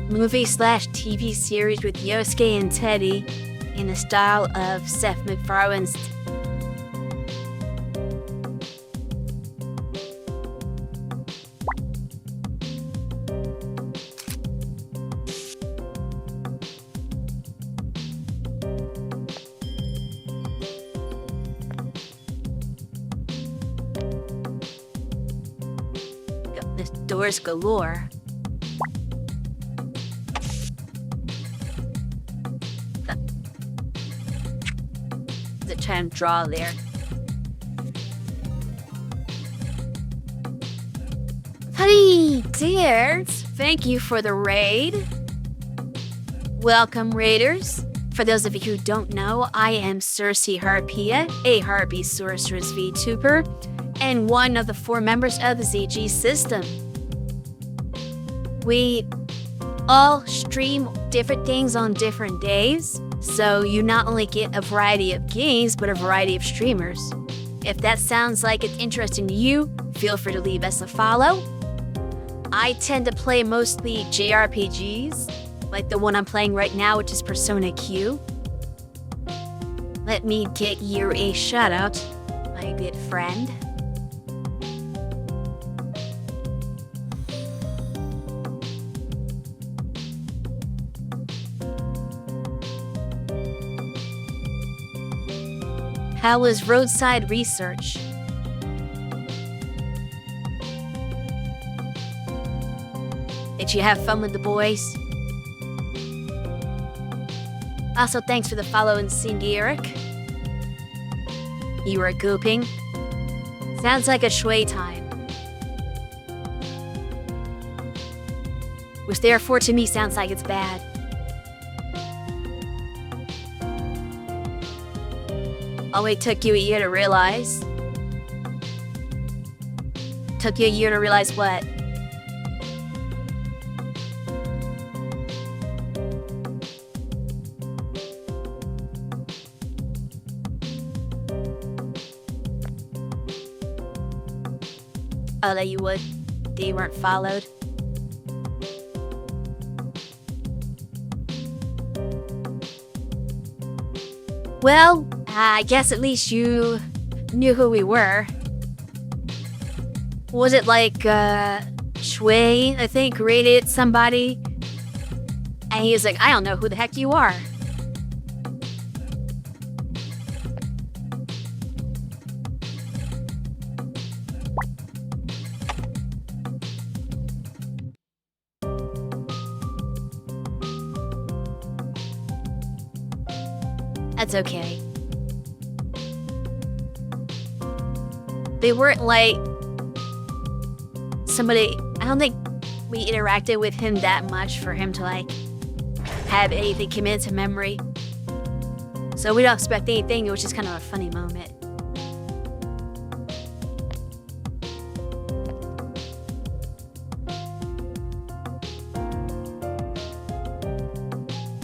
S1: Movie/TV series with Yosuke and Teddy in the style of Seth MacFarlane's. There's doors galore. The time draw there. Honey, dears, thank you for the raid. Welcome, raiders. For those of you who don't know, I am Circe Harpia, a Harpy Sorceress VTuber, and one of the 4 members of the ZG system. We all stream different things on different days, so you not only get a variety of games, but a variety of streamers. If that sounds like it's interesting to you, feel free to leave us a follow. I tend to play mostly JRPGs, like the one I'm playing right now, which is Persona Q. Let me get you a shout out, my good friend. How was roadside research? Did you have fun with the boys? Also, thanks for the follow and Cindy Eric. You were gooping. Sounds like a shui time. Which therefore to me sounds like it's bad. Oh wait, took you a year to realize? Took you a year to realize what? Oh, that you would. They weren't followed. Well, I guess at least you knew who we were. Was it like, Shui, I think, rated somebody? And he was like, I don't know who the heck you are. That's okay. They weren't like somebody. I don't think we interacted with him that much for him to like have anything commit to memory. So we don't expect anything. It was just kind of a funny moment.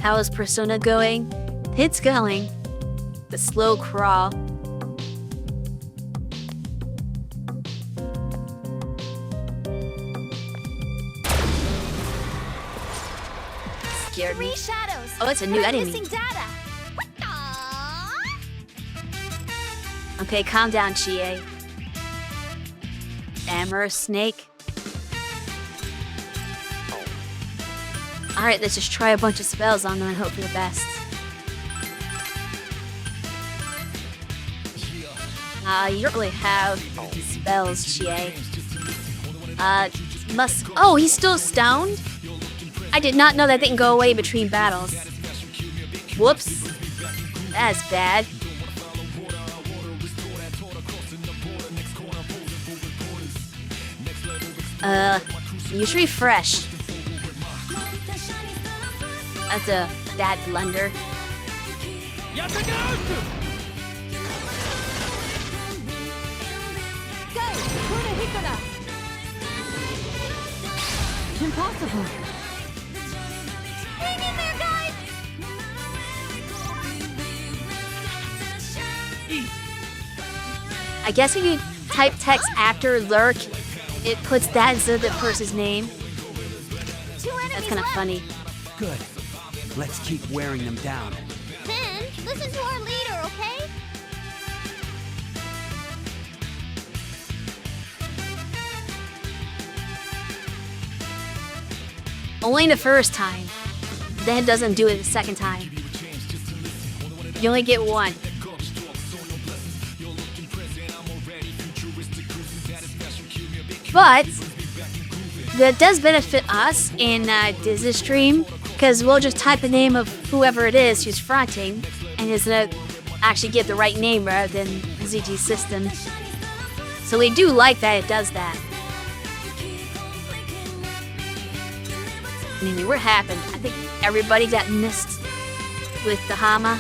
S1: How is Persona going? It's going. The slow crawl. Scared me.
S2: Shadows.
S1: Oh, it's a new enemy.
S2: Missing data.
S1: Okay, calm down, Chie. Amorous snake. Alright, let's just try a bunch of spells on them and hope for the best. You don't really have spells, Chie. Oh, he's still stoned? I did not know that didn't go away between battles. Whoops. That's bad. You should refresh. That's a bad blunder.
S4: Impossible.
S2: Hang in there, guys!
S1: I guess when you type text after lurk, it puts that instead of the person's name. That's kind of funny.
S3: Good. Let's keep wearing them down.
S2: Finn, listen to our leader, okay?
S1: Only the first time. Then it doesn't do it the second time. You only get one. But that does benefit us in Disney stream, because we'll just type the name of whoever it is who's fronting, and it's gonna actually get the right name rather than ZG system. So we do like that it does that. I mean, what happened? I think everybody got missed with the Hama.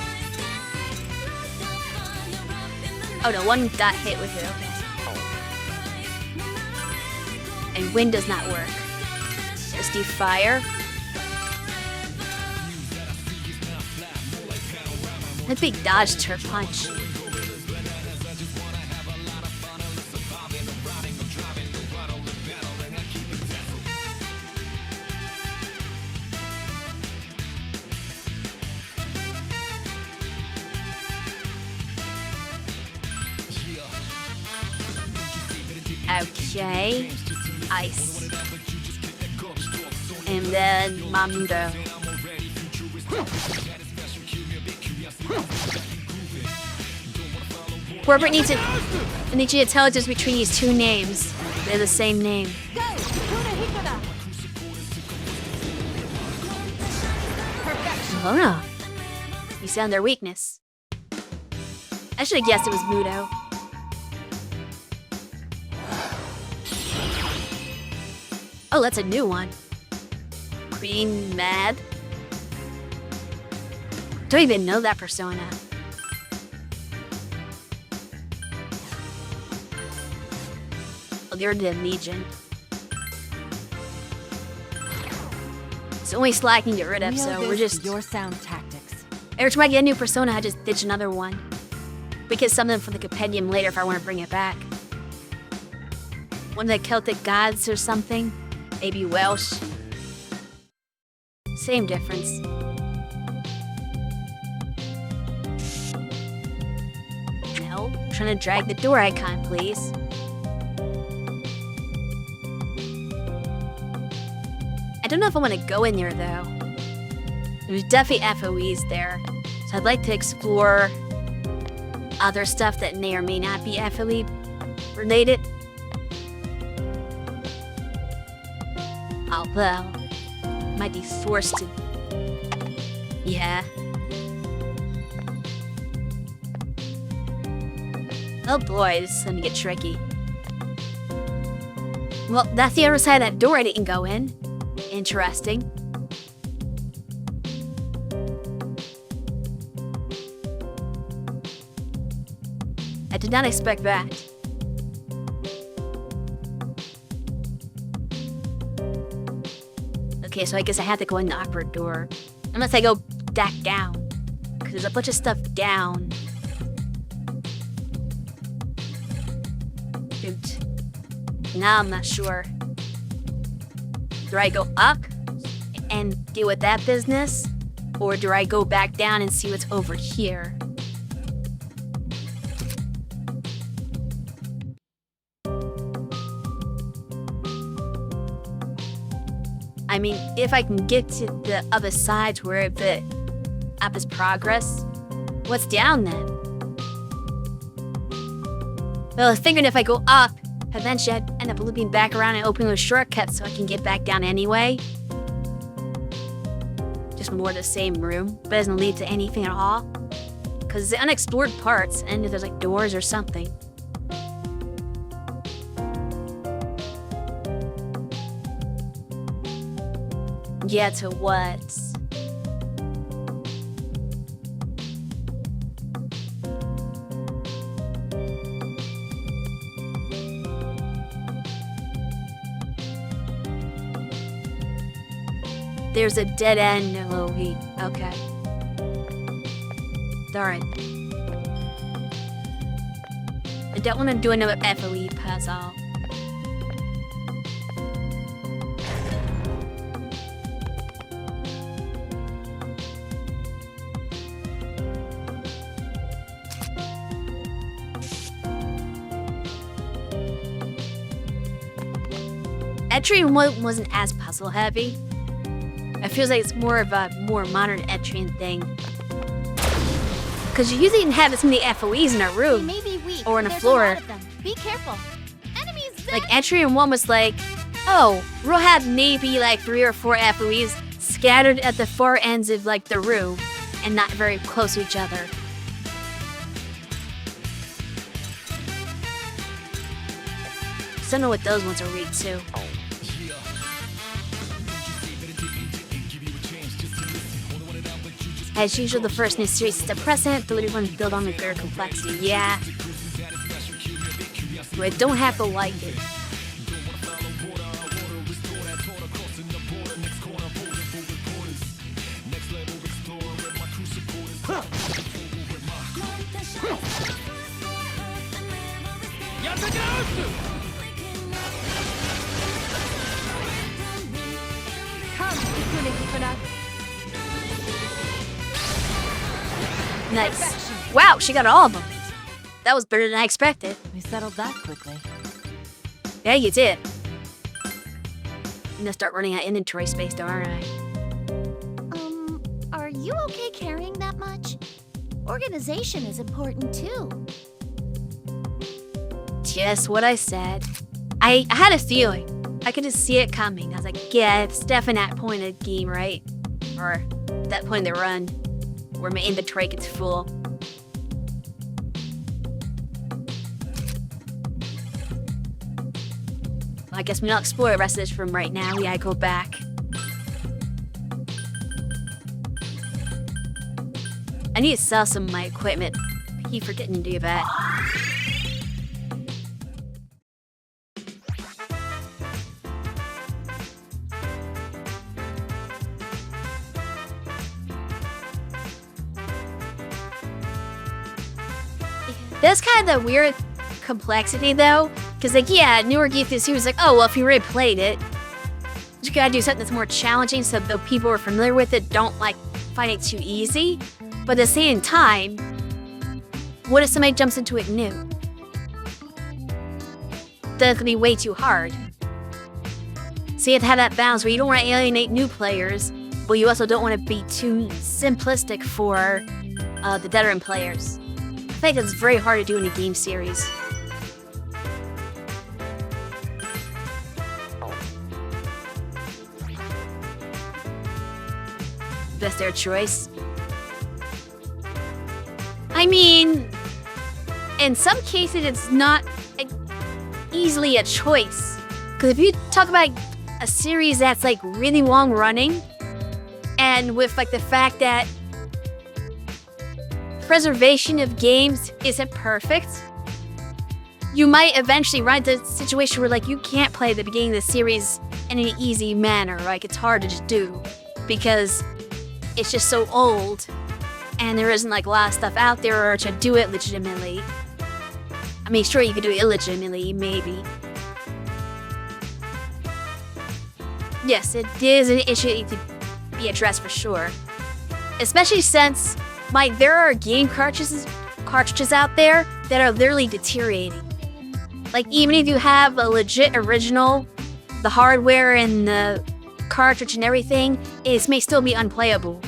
S1: Oh no, one got hit with it, okay. And wind does not work. Let's do fire. That big dodged her punch. Okay. Ice. And then Mamudo. Corbett needs you to tell us between these two names. They're the same name. Oh no. You sound their weakness. I should have guessed it was Mudo. Oh, that's a new one. Green Mad. Don't even know that persona. Oh, they're the Legion. It's only Slack can get rid of, so we're just...
S4: your sound tactics.
S1: Every time I get a new persona, I just ditch another one. We get something from the compendium later if I want to bring it back. one of the Celtic gods or something. Maybe Welsh. Same difference. No, trying to drag the door icon, please. I don't know if I want to go in there though. There's definitely FOEs there, so I'd like to explore other stuff that may or may not be FOE related. Although, might be forced to. Yeah. Oh boy, this is gonna get tricky. Well, that's the other side of that door I didn't go in. Interesting. I did not expect that. Okay, so I guess I had to go in the awkward door. Unless I go back down. Because there's a bunch of stuff down. Shoot. Now I'm not sure. Do I go up and deal with that business? Or do I go back down and see what's over here? I mean, if I can get to the other side where the up is progress, what's down then? Well, I was thinking if I go up, eventually I'd end up looping back around and opening those shortcuts so I can get back down anyway. Just more the same room, but it doesn't lead to anything at all. Because the unexplored parts, and if there's like doors or something. Yeah, to what? There's a dead end, Lohi. Okay. Alright. I don't want to do another FOE puzzle. Etrian wasn't as puzzle heavy. It feels like it's more of a more modern Etrian thing. Because you usually didn't have as many FOEs in a room.
S2: They may be weak,
S1: or on a
S2: there's
S1: floor.
S2: A lot of them. Be careful. Enemies there.
S1: Like Etrian 1 was like, oh, we'll have maybe like 3 or 4 FOEs scattered at the far ends of like the room and not very close to each other. So I don't know what those ones are weak to. As usual, the first new series is the present, the later ones build on the greater complexity. Yeah. But I don't have to like it. Nice. Wow, she got all of them. That was better than I expected.
S4: We settled that quickly.
S1: Yeah, you did. I'm gonna start running out of inventory space though, aren't I?
S8: Are you okay carrying that much? Organization is important too.
S1: Just what I said. I had a feeling. I could just see it coming. I was like, yeah, it's definitely that point of the game, right? Or that point of the run where my inventory gets full. Well, I guess we don't explore the rest of this room right now. We gotta go back. I need to sell some of my equipment. I keep forgetting to do that. That's kind of the weird complexity though, because like yeah, newer games this series like oh well if you already played it, you gotta do something that's more challenging so the people who are familiar with it don't like find it too easy. But at the same time, what if somebody jumps into it new? That's gonna be way too hard. So you have to have that balance where you don't want to alienate new players, but you also don't want to be too simplistic for the veteran players. I think that's very hard to do in a game series. That's their choice. I mean, in some cases it's not easily a choice. Because if you talk about a series that's like really long running, and with like the fact that preservation of games isn't perfect, you might eventually run into a situation where like you can't play the beginning of the series in an easy manner. Like it's hard to just do because it's just so old and there isn't like a lot of stuff out there to do it legitimately. I mean, sure, you could do it illegitimately, maybe. Yes, it is an issue that needs to be addressed for sure. Especially since, there are game cartridges out there that are literally deteriorating. Like, even if you have a legit original, the hardware and the cartridge and everything, it may still be unplayable.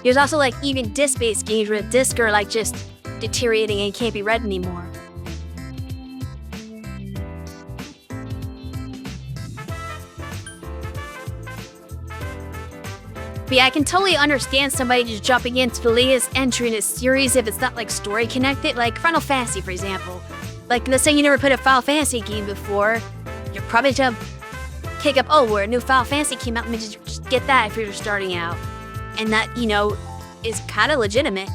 S1: There's also, like, even disc-based games where the discs are, like, just deteriorating and can't be read anymore. But yeah, I can totally understand somebody just jumping into the latest entry in a series if it's not like story connected, like Final Fantasy, for example. Like, let's say you never played a Final Fantasy game before, you're probably gonna kick up, oh, where a new Final Fantasy came out, let me just get that if you're just starting out. And that, you know, is kind of legitimate.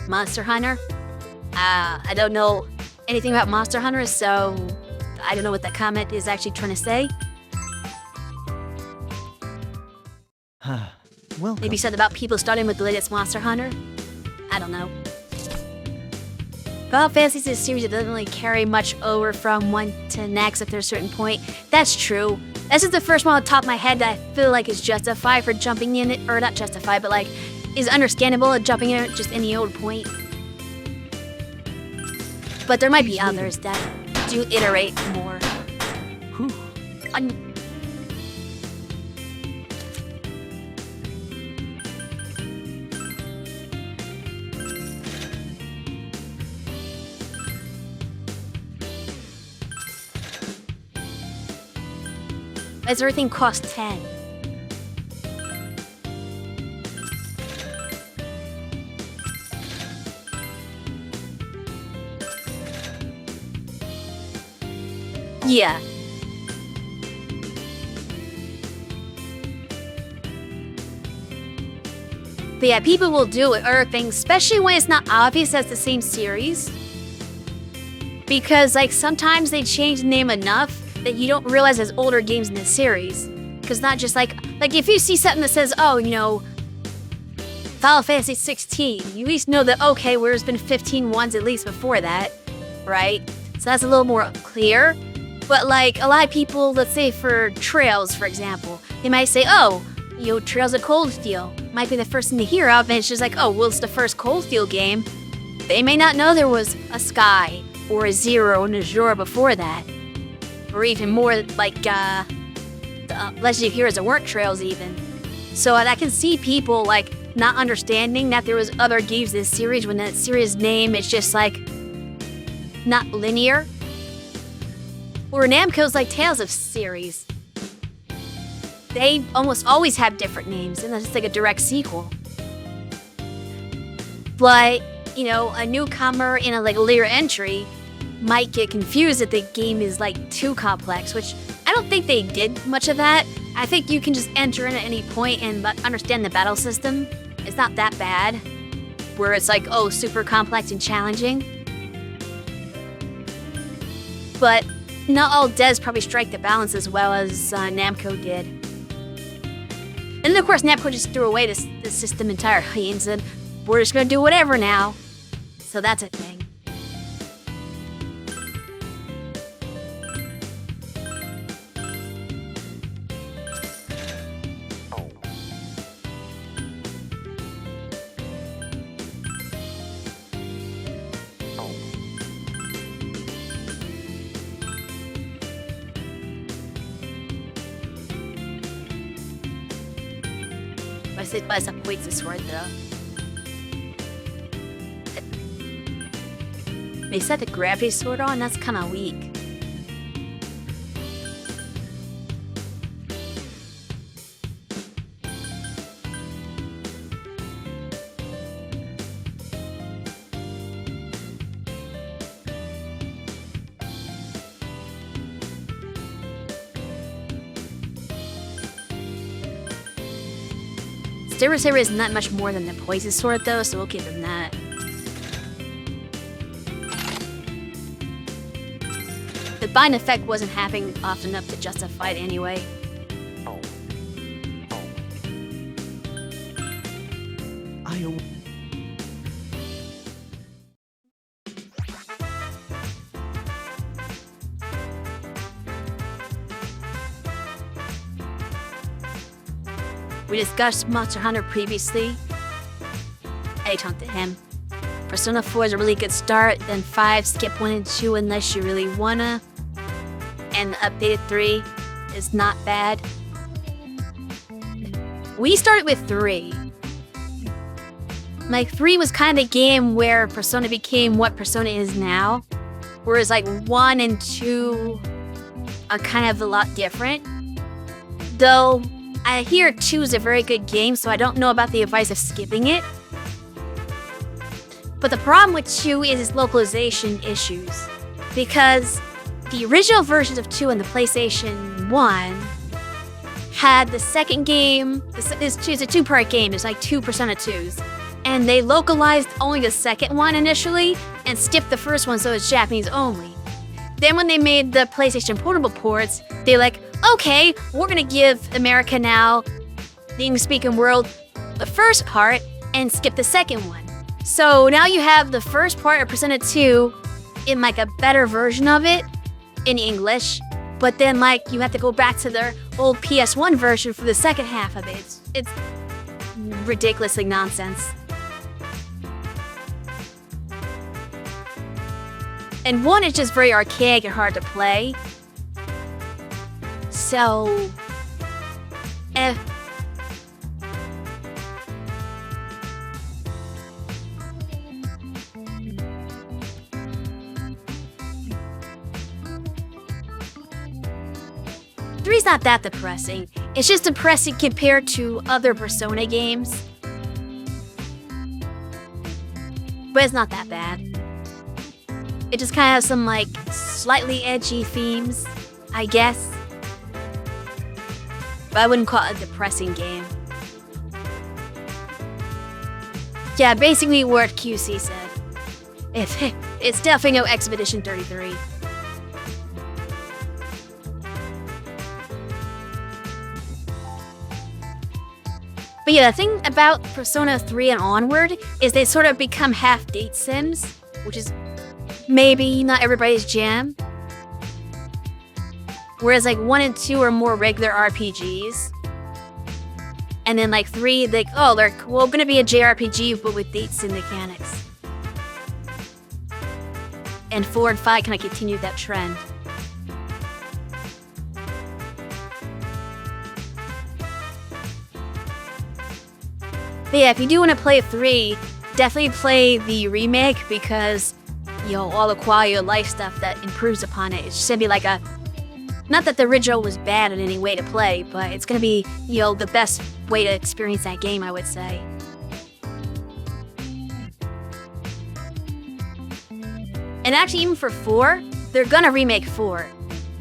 S1: Monster Hunter? I don't know anything about Monster Hunter, so I don't know what that comment is actually trying to say.
S3: Welcome.
S1: Maybe something about people starting with the latest Monster Hunter? I don't know. Final Fantasy is a series that doesn't really carry much over from one to the next up to a certain point. That's true. This is the first one on the top of my head that I feel like is justified for jumping in it, or not justified, but like, is understandable at jumping in at just any old point. But there might be others that do iterate more. As everything costs 10. Yeah. But yeah, people will do it, other things, especially when it's not obvious that's the same series. Because, like, sometimes they change the name enough that you don't realize there's older games in the series. Because not just like if you see something that says, oh, you know, Final Fantasy 16, you at least know that, okay, well, there's been 15 ones at least before that, right? So that's a little more clear. But like, a lot of people, let's say for Trails, for example, they might say, oh, you know, Trails of Cold Steel might be the first thing to hear of, and it's just like, oh, well, it's the first Cold Steel game. They may not know there was a Sky, or a Zero, and a Azure before that. Or even more like the Legend of Heroes that weren't Trails even. So I can see people like not understanding that there was other games in this series when that series name is just like not linear. Or Namco's like Tales of series. They almost always have different names and that's just like a direct sequel. But, you know, a newcomer in a like later entry might get confused that the game is like too complex, which I don't think they did much of that. I think you can just enter in at any point and understand the battle system. It's not that bad, where it's like, oh, super complex and challenging. But not all devs probably strike the balance as well as Namco did. And then of course Namco just threw away the system entirely and said, we're just gonna do whatever now. So that's a thing. Besides a poison sword, though. They set the gravity sword on, that's kind of weak. Stereo Saber is not much more than the poison sword though, so we'll give him that. The bind effect wasn't happening often enough to justify it anyway. We discussed Monster Hunter previously. I talked to him. Persona 4 is a really good start, then 5, skip 1 and 2 unless you really wanna. And the updated 3 is not bad. We started with 3. Like, 3 was kind of the game where Persona became what Persona is now. Whereas like 1 and 2 are kind of a lot different. Though, I hear 2 is a very good game, so I don't know about the advice of skipping it. But the problem with 2 is its localization issues. Because the original versions of 2 on the PlayStation 1 had the second game, it's a 2-part game, there's like 2 Persona 2s. And they localized only the second one initially, and skipped the first one so it's Japanese only. Then when they made the PlayStation Portable ports, they're like, okay, we're gonna give America now, the English-speaking world, the first part, and skip the second one. So now you have the first part of Persona 2 in like a better version of it in English, but then like you have to go back to their old PS1 version for the second half of it. It's ridiculously nonsense. And 1 is just very archaic and hard to play. So, 3's not that depressing. It's just depressing compared to other Persona games. But it's not that bad. It just kind of has some like slightly edgy themes, I guess. But I wouldn't call it a depressing game. Yeah, basically what QC said. It's definitely no Expedition 33. But yeah, the thing about Persona 3 and onward is they sort of become half date sims, which is maybe not everybody's jam. Whereas like 1 and 2 are more regular RPGs. And then like 3, like, oh, they're gonna be a JRPG but with date sim mechanics. And 4 and 5 kind of continue that trend. But yeah, if you do want to play 3, definitely play the remake because, you know, all the quality of life stuff that improves upon it. It's just gonna be like a, not that the original was bad in any way to play, but it's gonna be, you know, the best way to experience that game, I would say. And actually, even for 4, they're gonna remake 4.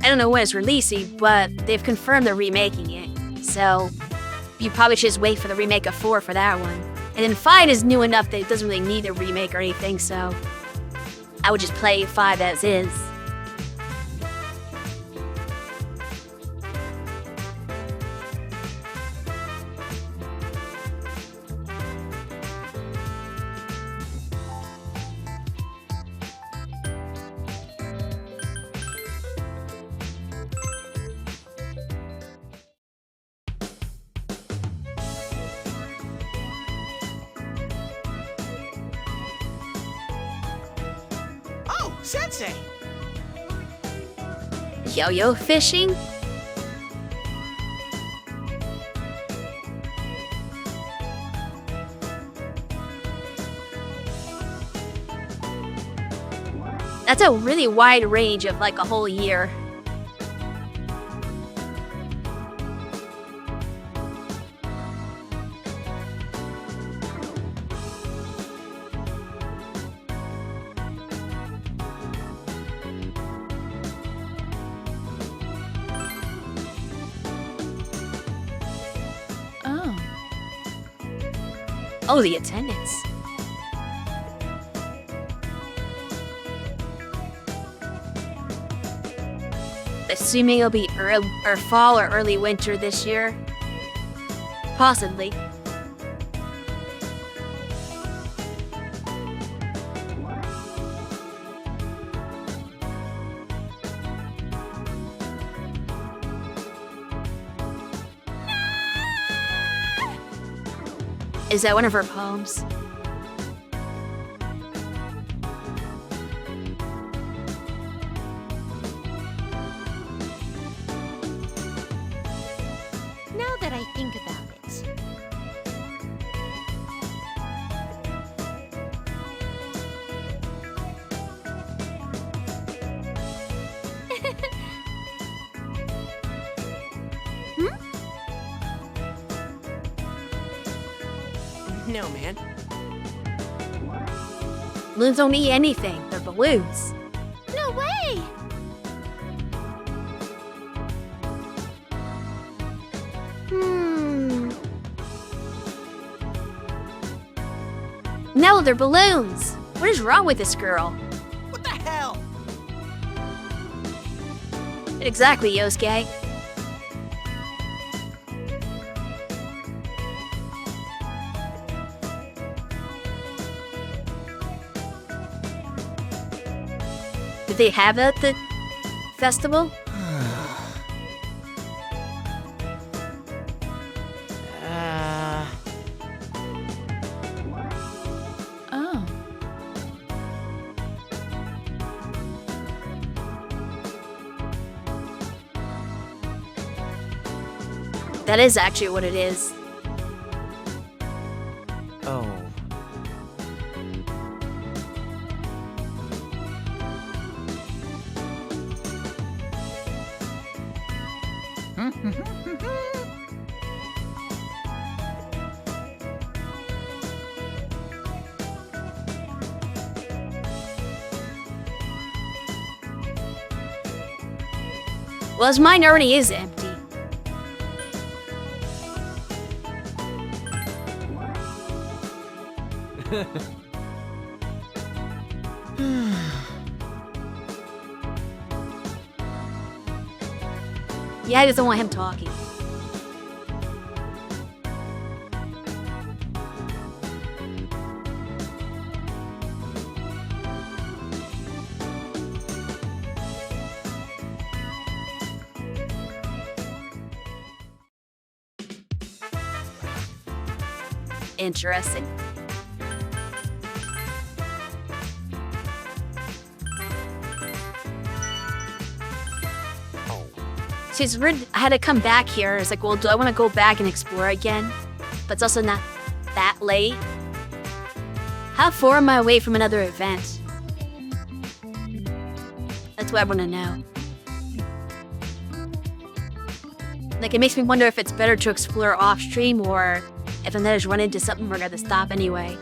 S1: I don't know when it's releasing, but they've confirmed they're remaking it. So, you probably should just wait for the remake of 4 for that one. And then 5 is new enough that it doesn't really need a remake or anything, so I would just play 5 as is.
S6: Sensei!
S1: Yo-yo fishing? That's a really wide range of like a whole year.
S10: Oh.
S1: Oh, the attendance. Assuming it'll be early, or fall or early winter this year. Possibly. Is that one of her poems?
S2: Now that I think about it.
S9: No, man.
S1: Balloons don't eat anything. They're balloons.
S2: No way!
S1: No, they're balloons. What is wrong with this girl?
S6: What the hell?
S1: Exactly, Yosuke. Did they have that at the festival?
S10: Oh.
S1: That is actually what it is.
S9: Oh.
S1: Well, as mine already is empty. Yeah, I just don't want him talking. Interesting. So it's weird. I had to come back here. It's like, well, do I want to go back and explore again? But it's also not that late. How far am I away from another event? That's what I want to know. Like, it makes me wonder if it's better to explore off stream or if I'm gonna just run into something we're gonna stop anyway.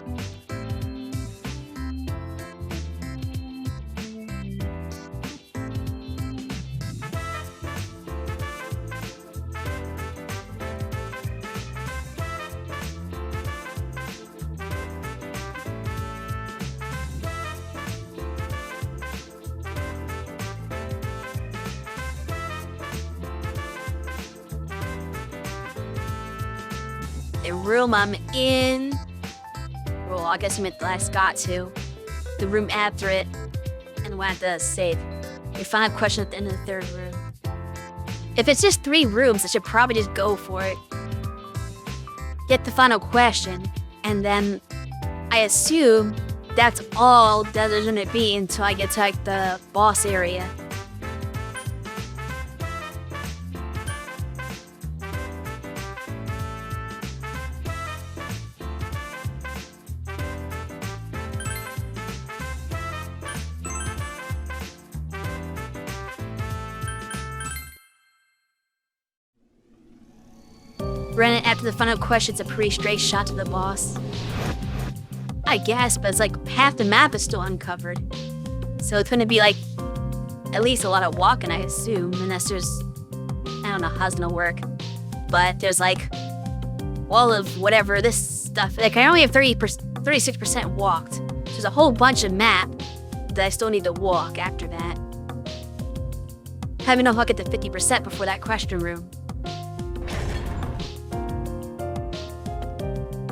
S1: The room I'm in. Well, I guess you meant the last got to. The room after it. And what to save. Your final question at the end of the third room. If it's just 3 rooms, I should probably just go for it. Get the final question. And then I assume that's all that there's gonna be until I get to like the boss area. Run it after the final question's a pretty straight shot to the boss. I guess, but it's like half the map is still uncovered. So it's gonna be like at least a lot of walking, I assume, unless there's, I don't know how it's gonna work. But there's like all of whatever this stuff. Like I only have 36% walked. There's a whole bunch of map that I still need to walk after that. I don't even know if I'll get to 50% before that question room.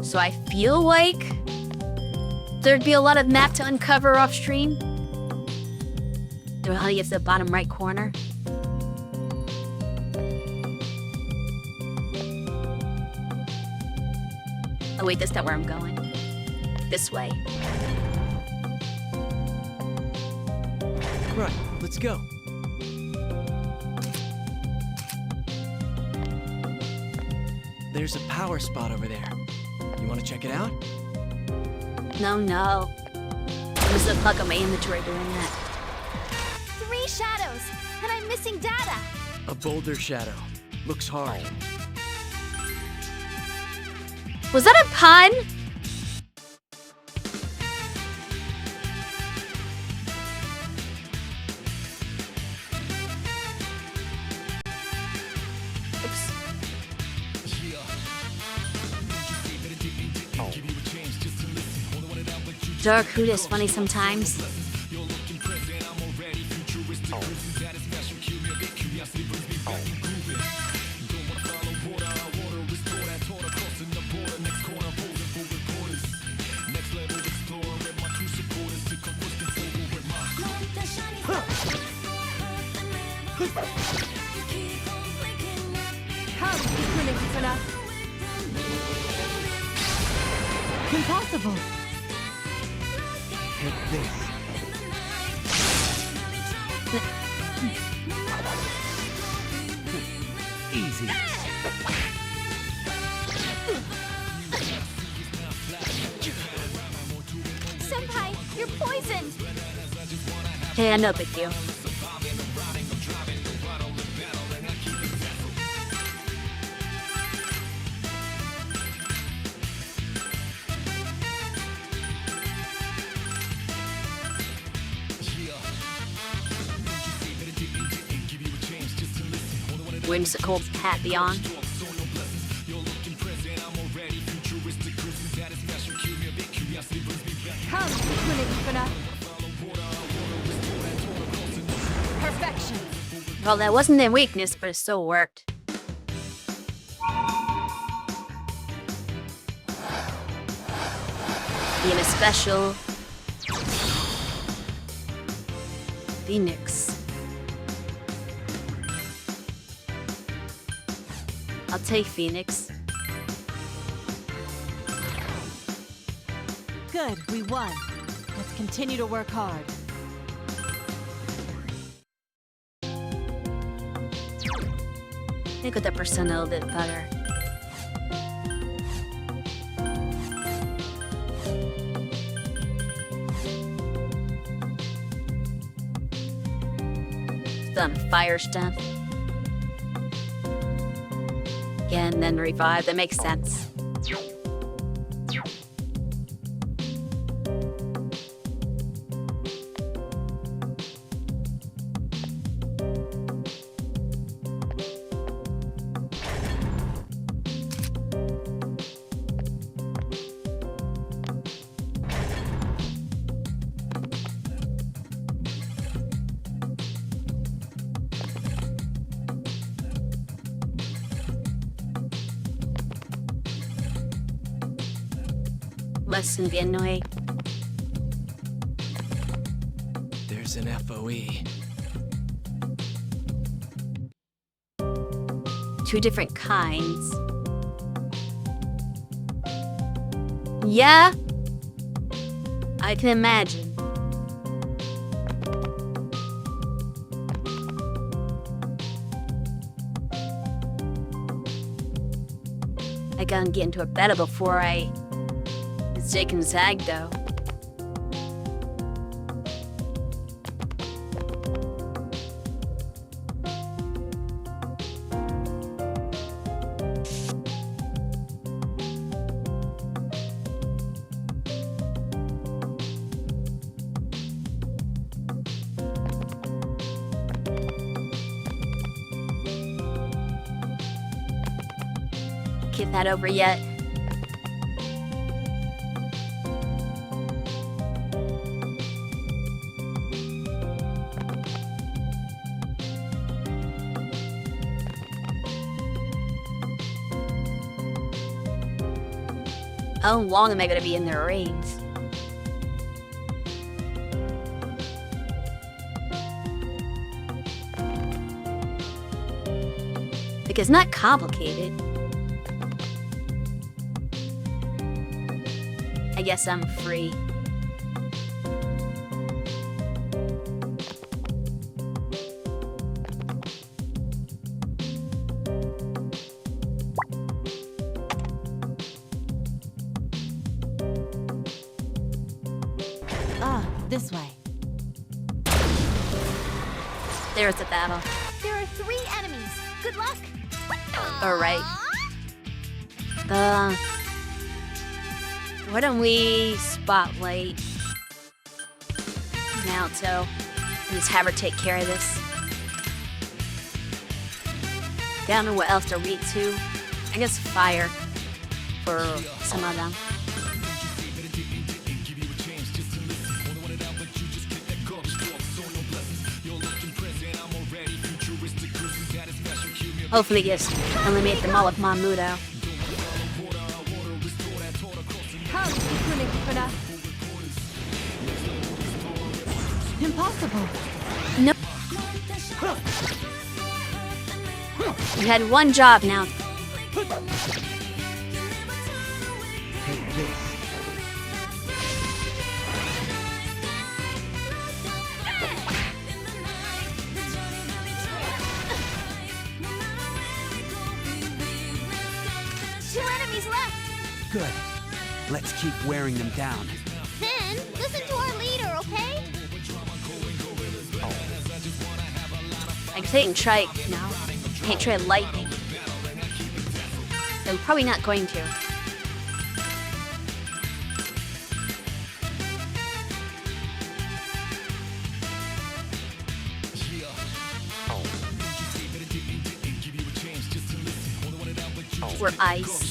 S1: So I feel like there'd be a lot of map to uncover off stream. Do how to get to the bottom right corner. Oh wait, that's not where I'm going. This way.
S9: Right, let's go. There's a power spot over there. You want to check it out?
S1: No. There's a plug on my inventory doing that.
S2: 3 shadows, and I'm missing data.
S9: A boulder shadow. Looks hard.
S1: Was that a pun? Oops. Dark Hoot is funny sometimes.
S4: Impossible.
S5: Take this.
S3: Easy.
S2: Senpai, you're poisoned.
S1: Yeah, no big deal. Whimsical Papillon.
S4: Perfection.
S1: Well, that wasn't a weakness, but it still worked. Being a special Phoenix. I'll take Phoenix.
S4: Good, we won. Let's continue to work hard.
S1: I think with the Persona a little bit better. Done fire stuff. And then revive. That makes sense. Lesson bien annoying.
S9: There's an FOE.
S1: 2 different kinds. Yeah, I can imagine. I gotta get into a better before I zig and zag, though. get that over yet. How long am I gonna be in their reigns? Like, it's not complicated. I guess I'm free.
S4: This way.
S1: There's the battle.
S2: There are 3 enemies. Good luck.
S1: Alright. Why don't we spotlight Naoto and just have her take care of this? I don't know what else to read to. I guess fire for some of them. Hopefully just eliminate them all with Mamudo.
S4: Impossible.
S1: No. You had one job now.
S3: Take this. Good. Let's keep wearing them down.
S2: Then, listen to our leader, okay?
S1: I can't try now. I can't try lightning. I'm probably not going to. Or ice.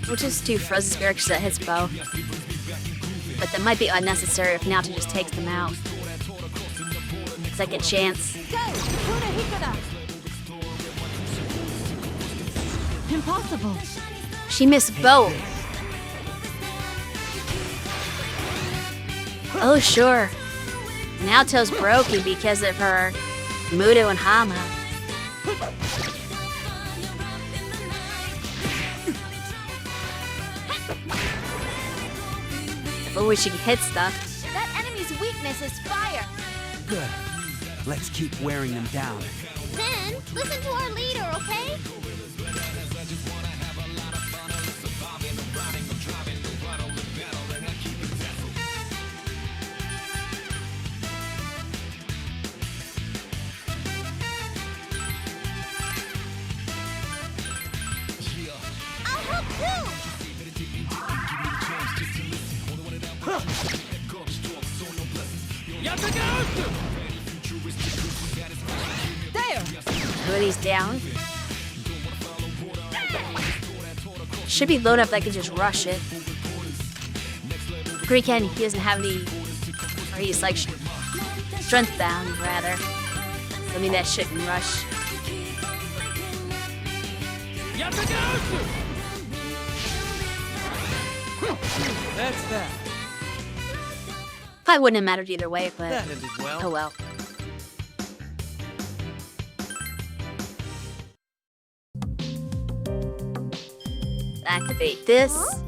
S1: Which is too frozen spirit because that hits both. But that might be unnecessary if Naoto just takes them out. Second chance.
S4: Impossible.
S1: She missed both. Oh, sure. Naoto's broken because of her Mudo and Hama. If only she could hit stuff.
S2: That enemy's weakness is fire.
S3: Good. Let's keep wearing them down.
S2: Then, listen to our leader, okay? I'll help too!
S4: There.
S1: Goody's down. Should be loaded up that I can just rush it. Greeken, he doesn't have any, or he's like strength bound rather. So I mean that shouldn't rush.
S5: That's that.
S1: Probably wouldn't have mattered either way, but
S5: That ended well.
S1: oh well. Activate this.
S2: Huh?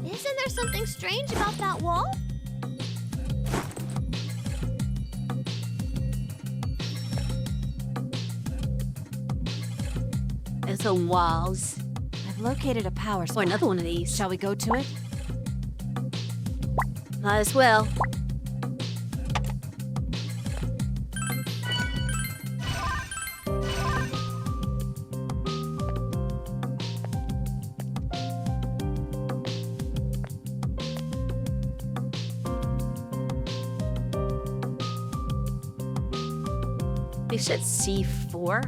S2: Isn't there something strange about that wall?
S1: There's some walls.
S4: I've located a power
S1: Or
S4: spot.
S1: another one of these.
S4: Shall we go to it?
S1: Might as well. We said C4.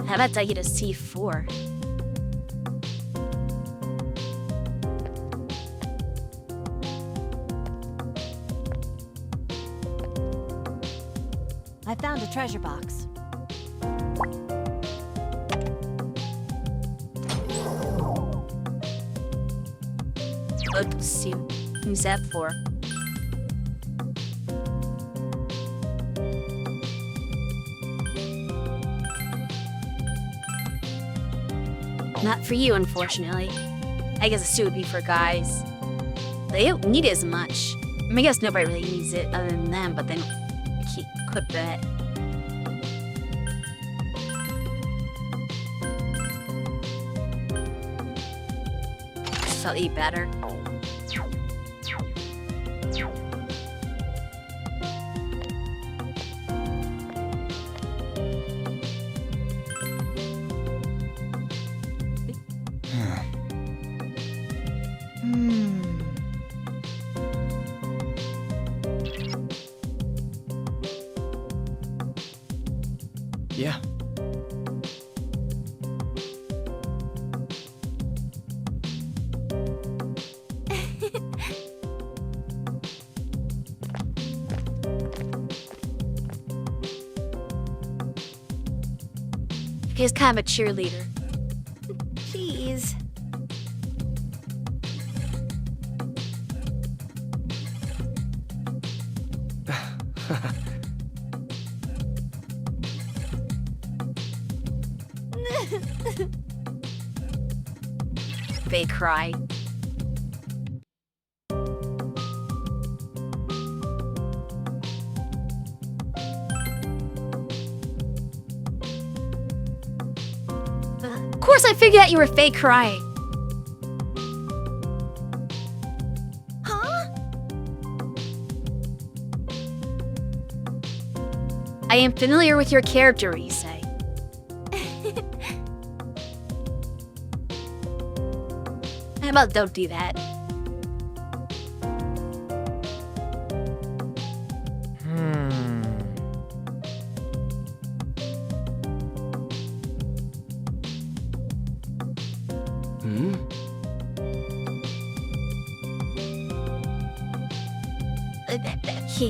S1: How about I get a C4?
S10: I found a treasure box.
S1: Let's see. Who's that for? Not for you, unfortunately. I guess a suit would be for guys. They don't need it as much. I mean, I guess nobody really needs it other than them, but then keep equip that. Slightly better.
S9: Yeah.
S1: He's kind of a cheerleader.
S10: Jeez.
S1: They cry. Of course I figured out you were fake crying.
S10: Huh?
S1: I am familiar with your character, Rise. How about don't do that?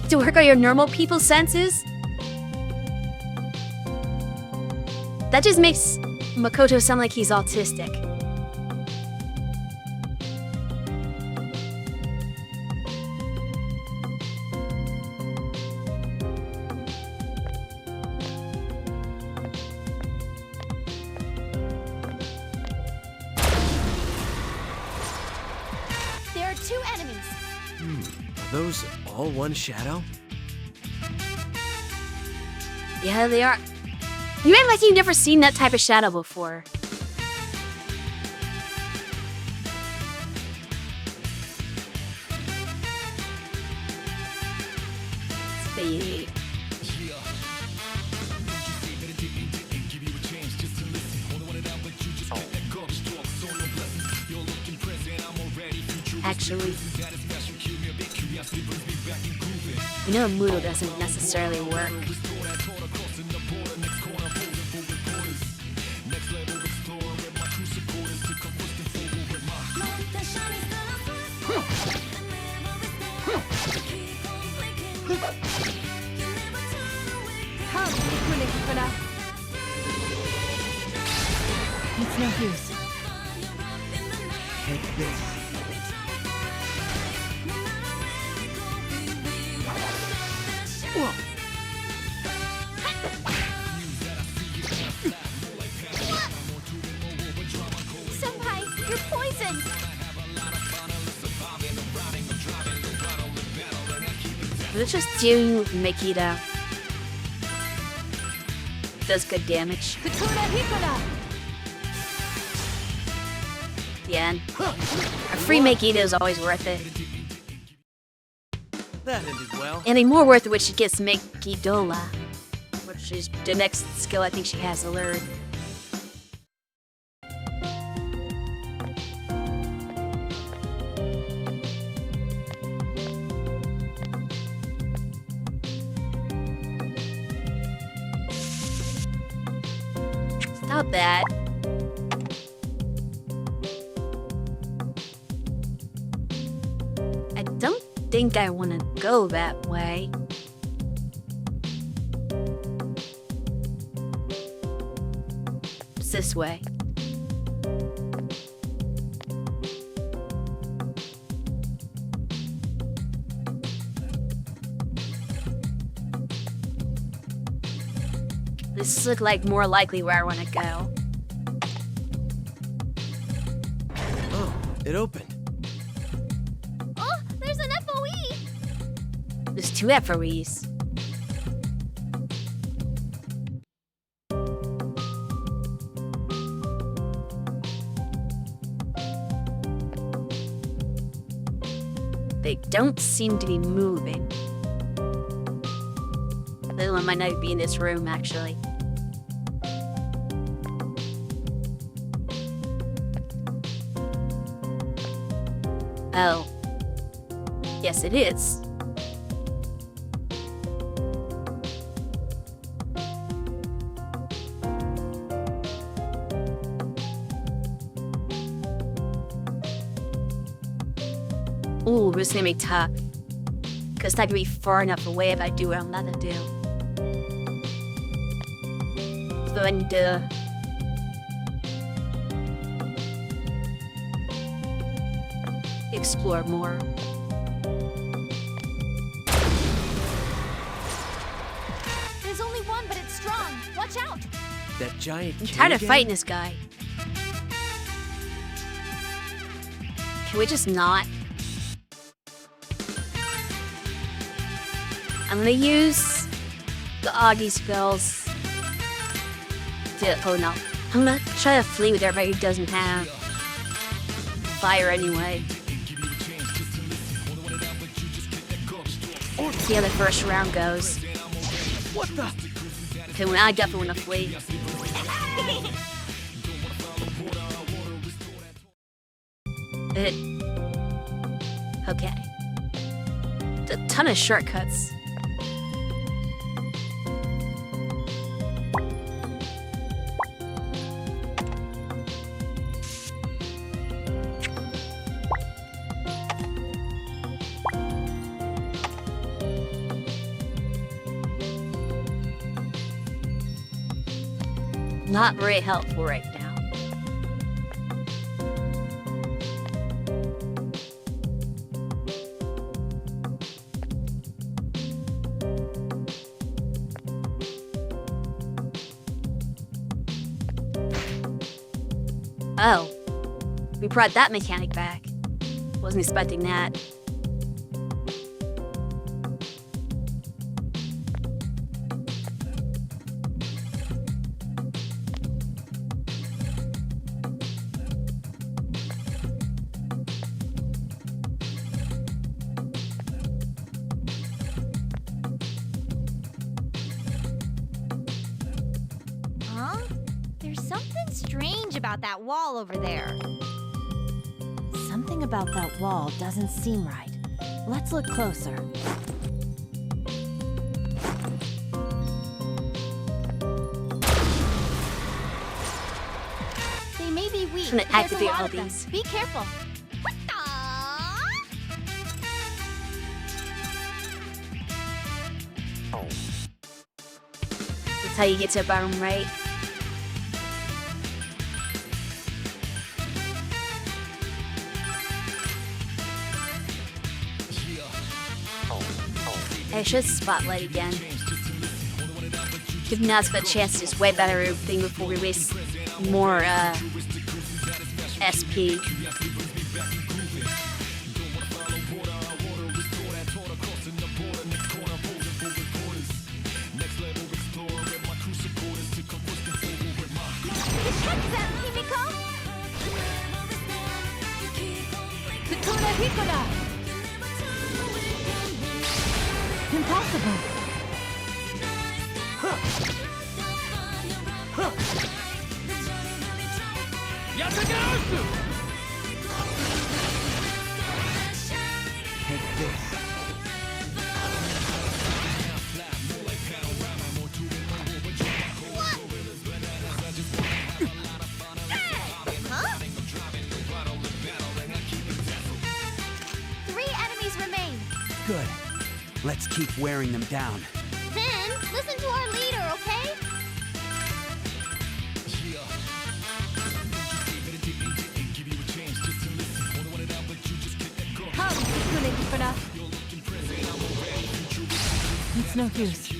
S1: To work on your normal people senses? That just makes Makoto sound like he's autistic.
S2: There are 2 enemies.
S9: Are those all one shadow?
S1: Yeah, they are. You act like you've never seen that type of shadow before. Speed. Actually, you know, Mudo doesn't necessarily work.
S4: It's no use.
S9: Take this. Whoa.
S2: Senpai, you're poisoned.
S1: Let's just do Makita. Does good damage. Yeah, and a free Makita is always worth it.
S9: That ended well.
S1: And a more worth it when she gets Makidola, which is the next skill I think she has to learn. about that. I don't think I want to go that way. It's this way. This looks like more likely where I want to go.
S9: Oh, it opened.
S2: Oh, there's an FOE!
S1: There's 2 FOEs. They don't seem to be moving. The other one might not be in this room, actually. Oh. Yes, it is. Ooh, this is gonna be tough. Because that could be far enough away if I do what I'm not gonna do. So I need to... explore more.
S2: There's only one, but it's strong. Watch out!
S9: That giant
S1: I'm
S9: kid
S1: tired of
S9: again?
S1: fighting this guy. Can we just not? I'm gonna use the Augie spells to, oh no. I'm gonna try to flee with everybody who doesn't have fire anyway. See how the first round goes.
S9: What the?
S1: Okay, well, I definitely want to flee. Okay. A ton of shortcuts. Not very helpful right now. Oh, we brought that mechanic back. Wasn't expecting that.
S2: Huh? There's something strange about that wall over there.
S10: Something about that wall doesn't seem right. Let's look closer.
S2: They may be weak.
S1: I'm gonna
S2: but there's a
S1: activate
S2: lot
S1: all
S2: of them.
S1: these.
S2: Be careful. What the?
S1: That's how you get to a bottom right. I should spotlight again. Give Nazca a chance to just wipe out everything before we waste more SP.
S2: What's that, Himiko? Kakuna Hikoda!
S10: Impossible!
S3: Good. Let's keep wearing them down.
S2: Finn, listen to our leader, okay?
S4: It's no use.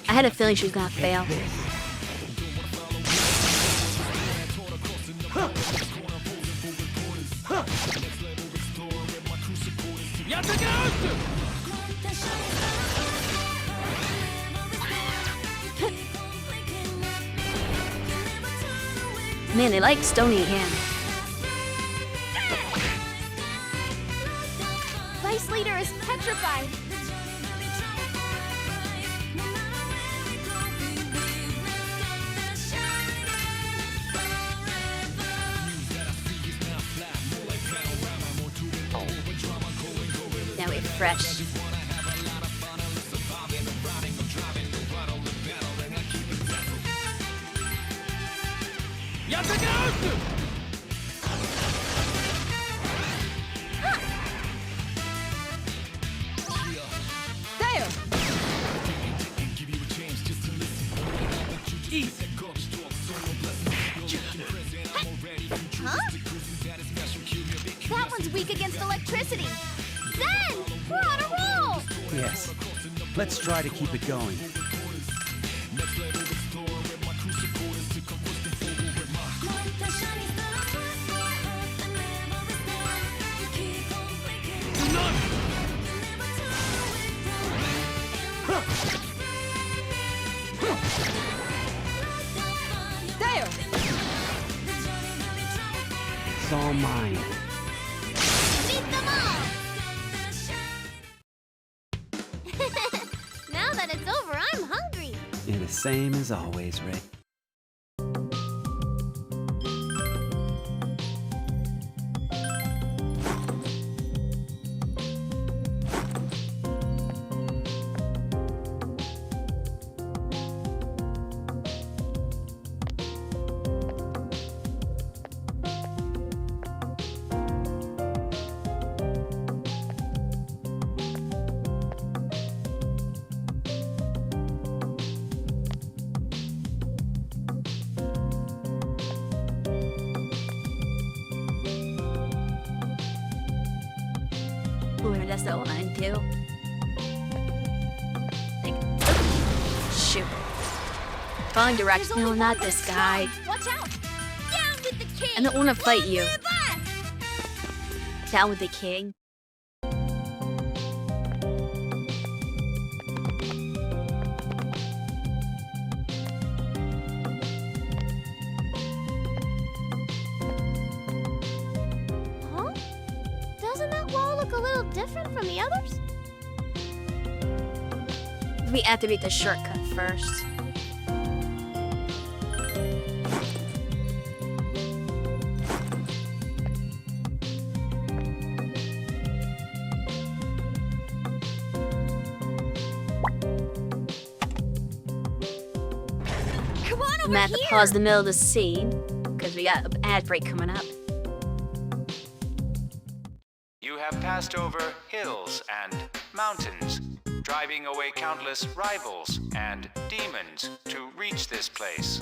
S1: I had a feeling she was gonna fail. Man, they like Stony Hand.
S2: Vice leader is petrified.
S1: Now we're fresh.
S4: There!
S2: Huh? That one's weak against electricity. Zen! We're on a roll!
S3: Yes. Let's try to keep it going.
S4: There!
S3: It's all mine.
S2: Beat them all! Now that it's over, I'm hungry.
S3: You're the same as always, Rick.
S1: Ooh, that's the line too. Like, shoot. Following directions. No, not this guy.
S2: Watch out! Down with the king!
S1: I don't want to fight you.
S2: Live back!
S1: Down with the king.
S2: Huh? Doesn't that wall look a little different from the others?
S1: We activate the shortcut first.
S2: Come on
S1: I'm
S2: over
S1: gonna have to
S2: here!
S1: pause the middle of the scene because we got an ad break coming up.
S11: You have passed over hills and mountains, driving away countless rivals and demons to reach this place.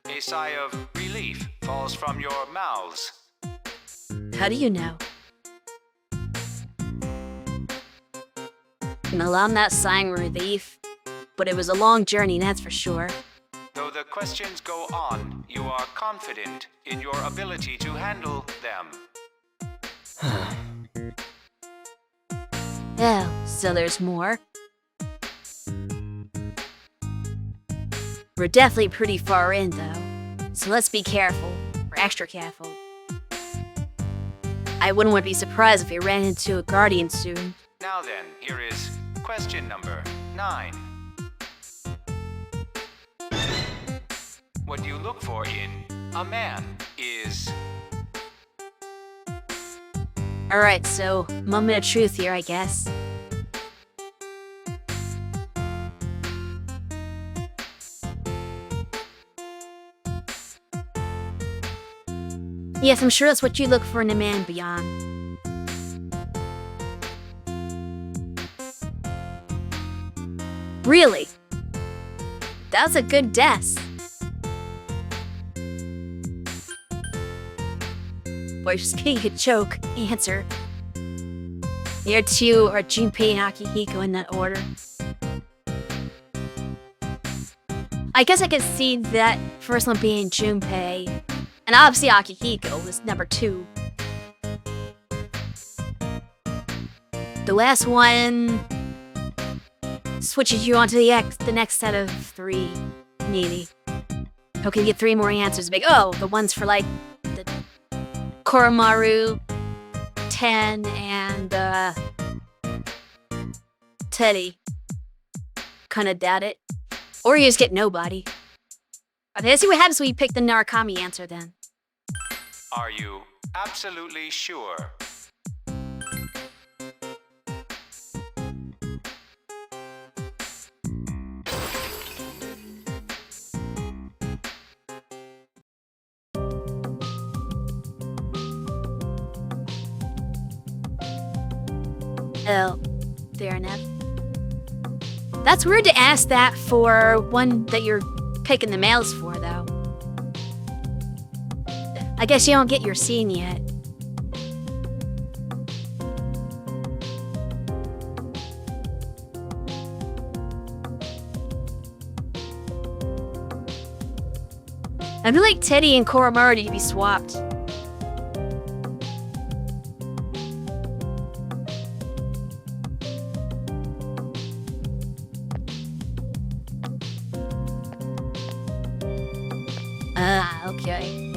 S11: A sigh of relief falls from your mouths.
S1: How do you know? Well, I'm not sighing relief, but it was a long journey, that's for sure.
S11: Though the questions go on, you are confident in your ability to handle them.
S1: Oh, so there's more? We're definitely pretty far in, though. So let's be careful. Or extra careful. I wouldn't want to be surprised if we ran into a guardian soon.
S11: Now then, here is question number 9. What you look for in a man is...
S1: Alright, so, moment of truth here, I guess. Yes, I'm sure that's what you look for in a man, Beyond. Really? That was a good guess. Boy, just getting a joke answer. Here two are Junpei and Akihiko in that order. I guess I could see that first one being Junpei. And obviously Akihiko was number 2. The last one switches you onto the next set of 3, maybe. Okay, you get 3 more answers. Big. Oh, the ones for like the Koromaru, Ten, and Teddy. Kinda doubt it. Or you just get nobody. Okay, let's see what happens when you pick the Narukami answer then.
S11: Are you absolutely sure?
S1: Oh, fair enough. That's weird to ask that for one that you're picking the males for, though. I guess you don't get your scene yet. I feel like Teddy and Koromaru need to be swapped. Okay.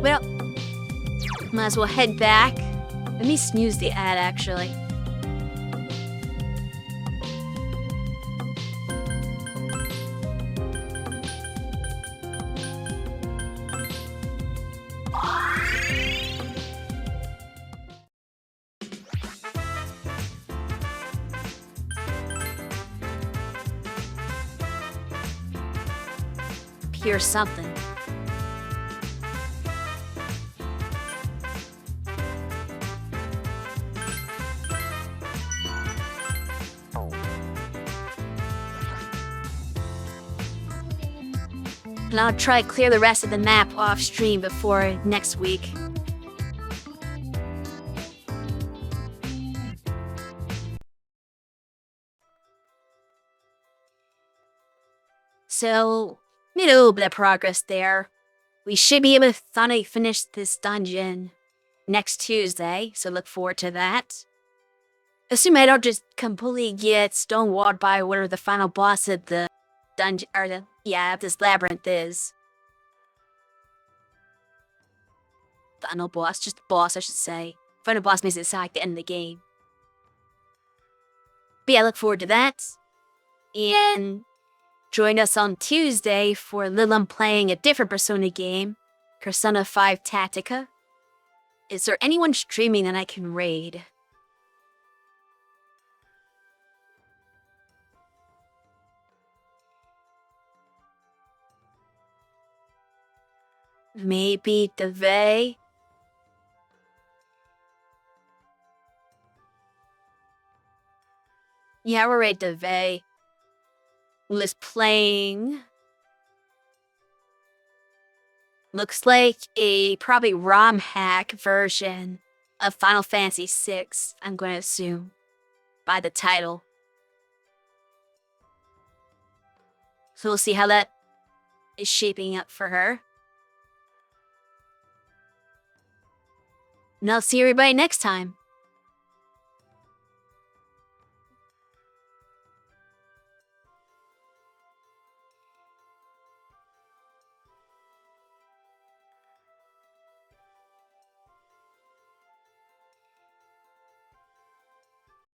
S1: Well, might as well head back. Let me snooze the ad, actually. Here's something. And I'll try to clear the rest of the map off stream before next week. So, made a little bit of progress there. We should be able to finally finish this dungeon next Tuesday, so look forward to that. Assume I don't just completely get stonewalled by whatever the final boss of the dungeon, or this labyrinth is. Final boss, just boss, I should say. Final boss makes it sound like the end of the game. But yeah, I look forward to that. And join us on Tuesday for Lilum playing a different Persona game, Persona 5 Tactica. Is there anyone streaming that I can raid? Maybe DeVay? Yeah, we'll raid DeVay. Was playing. Looks like a probably ROM hack version of Final Fantasy VI, I'm going to assume, by the title. So we'll see how that is shaping up for her. And I'll see everybody next time.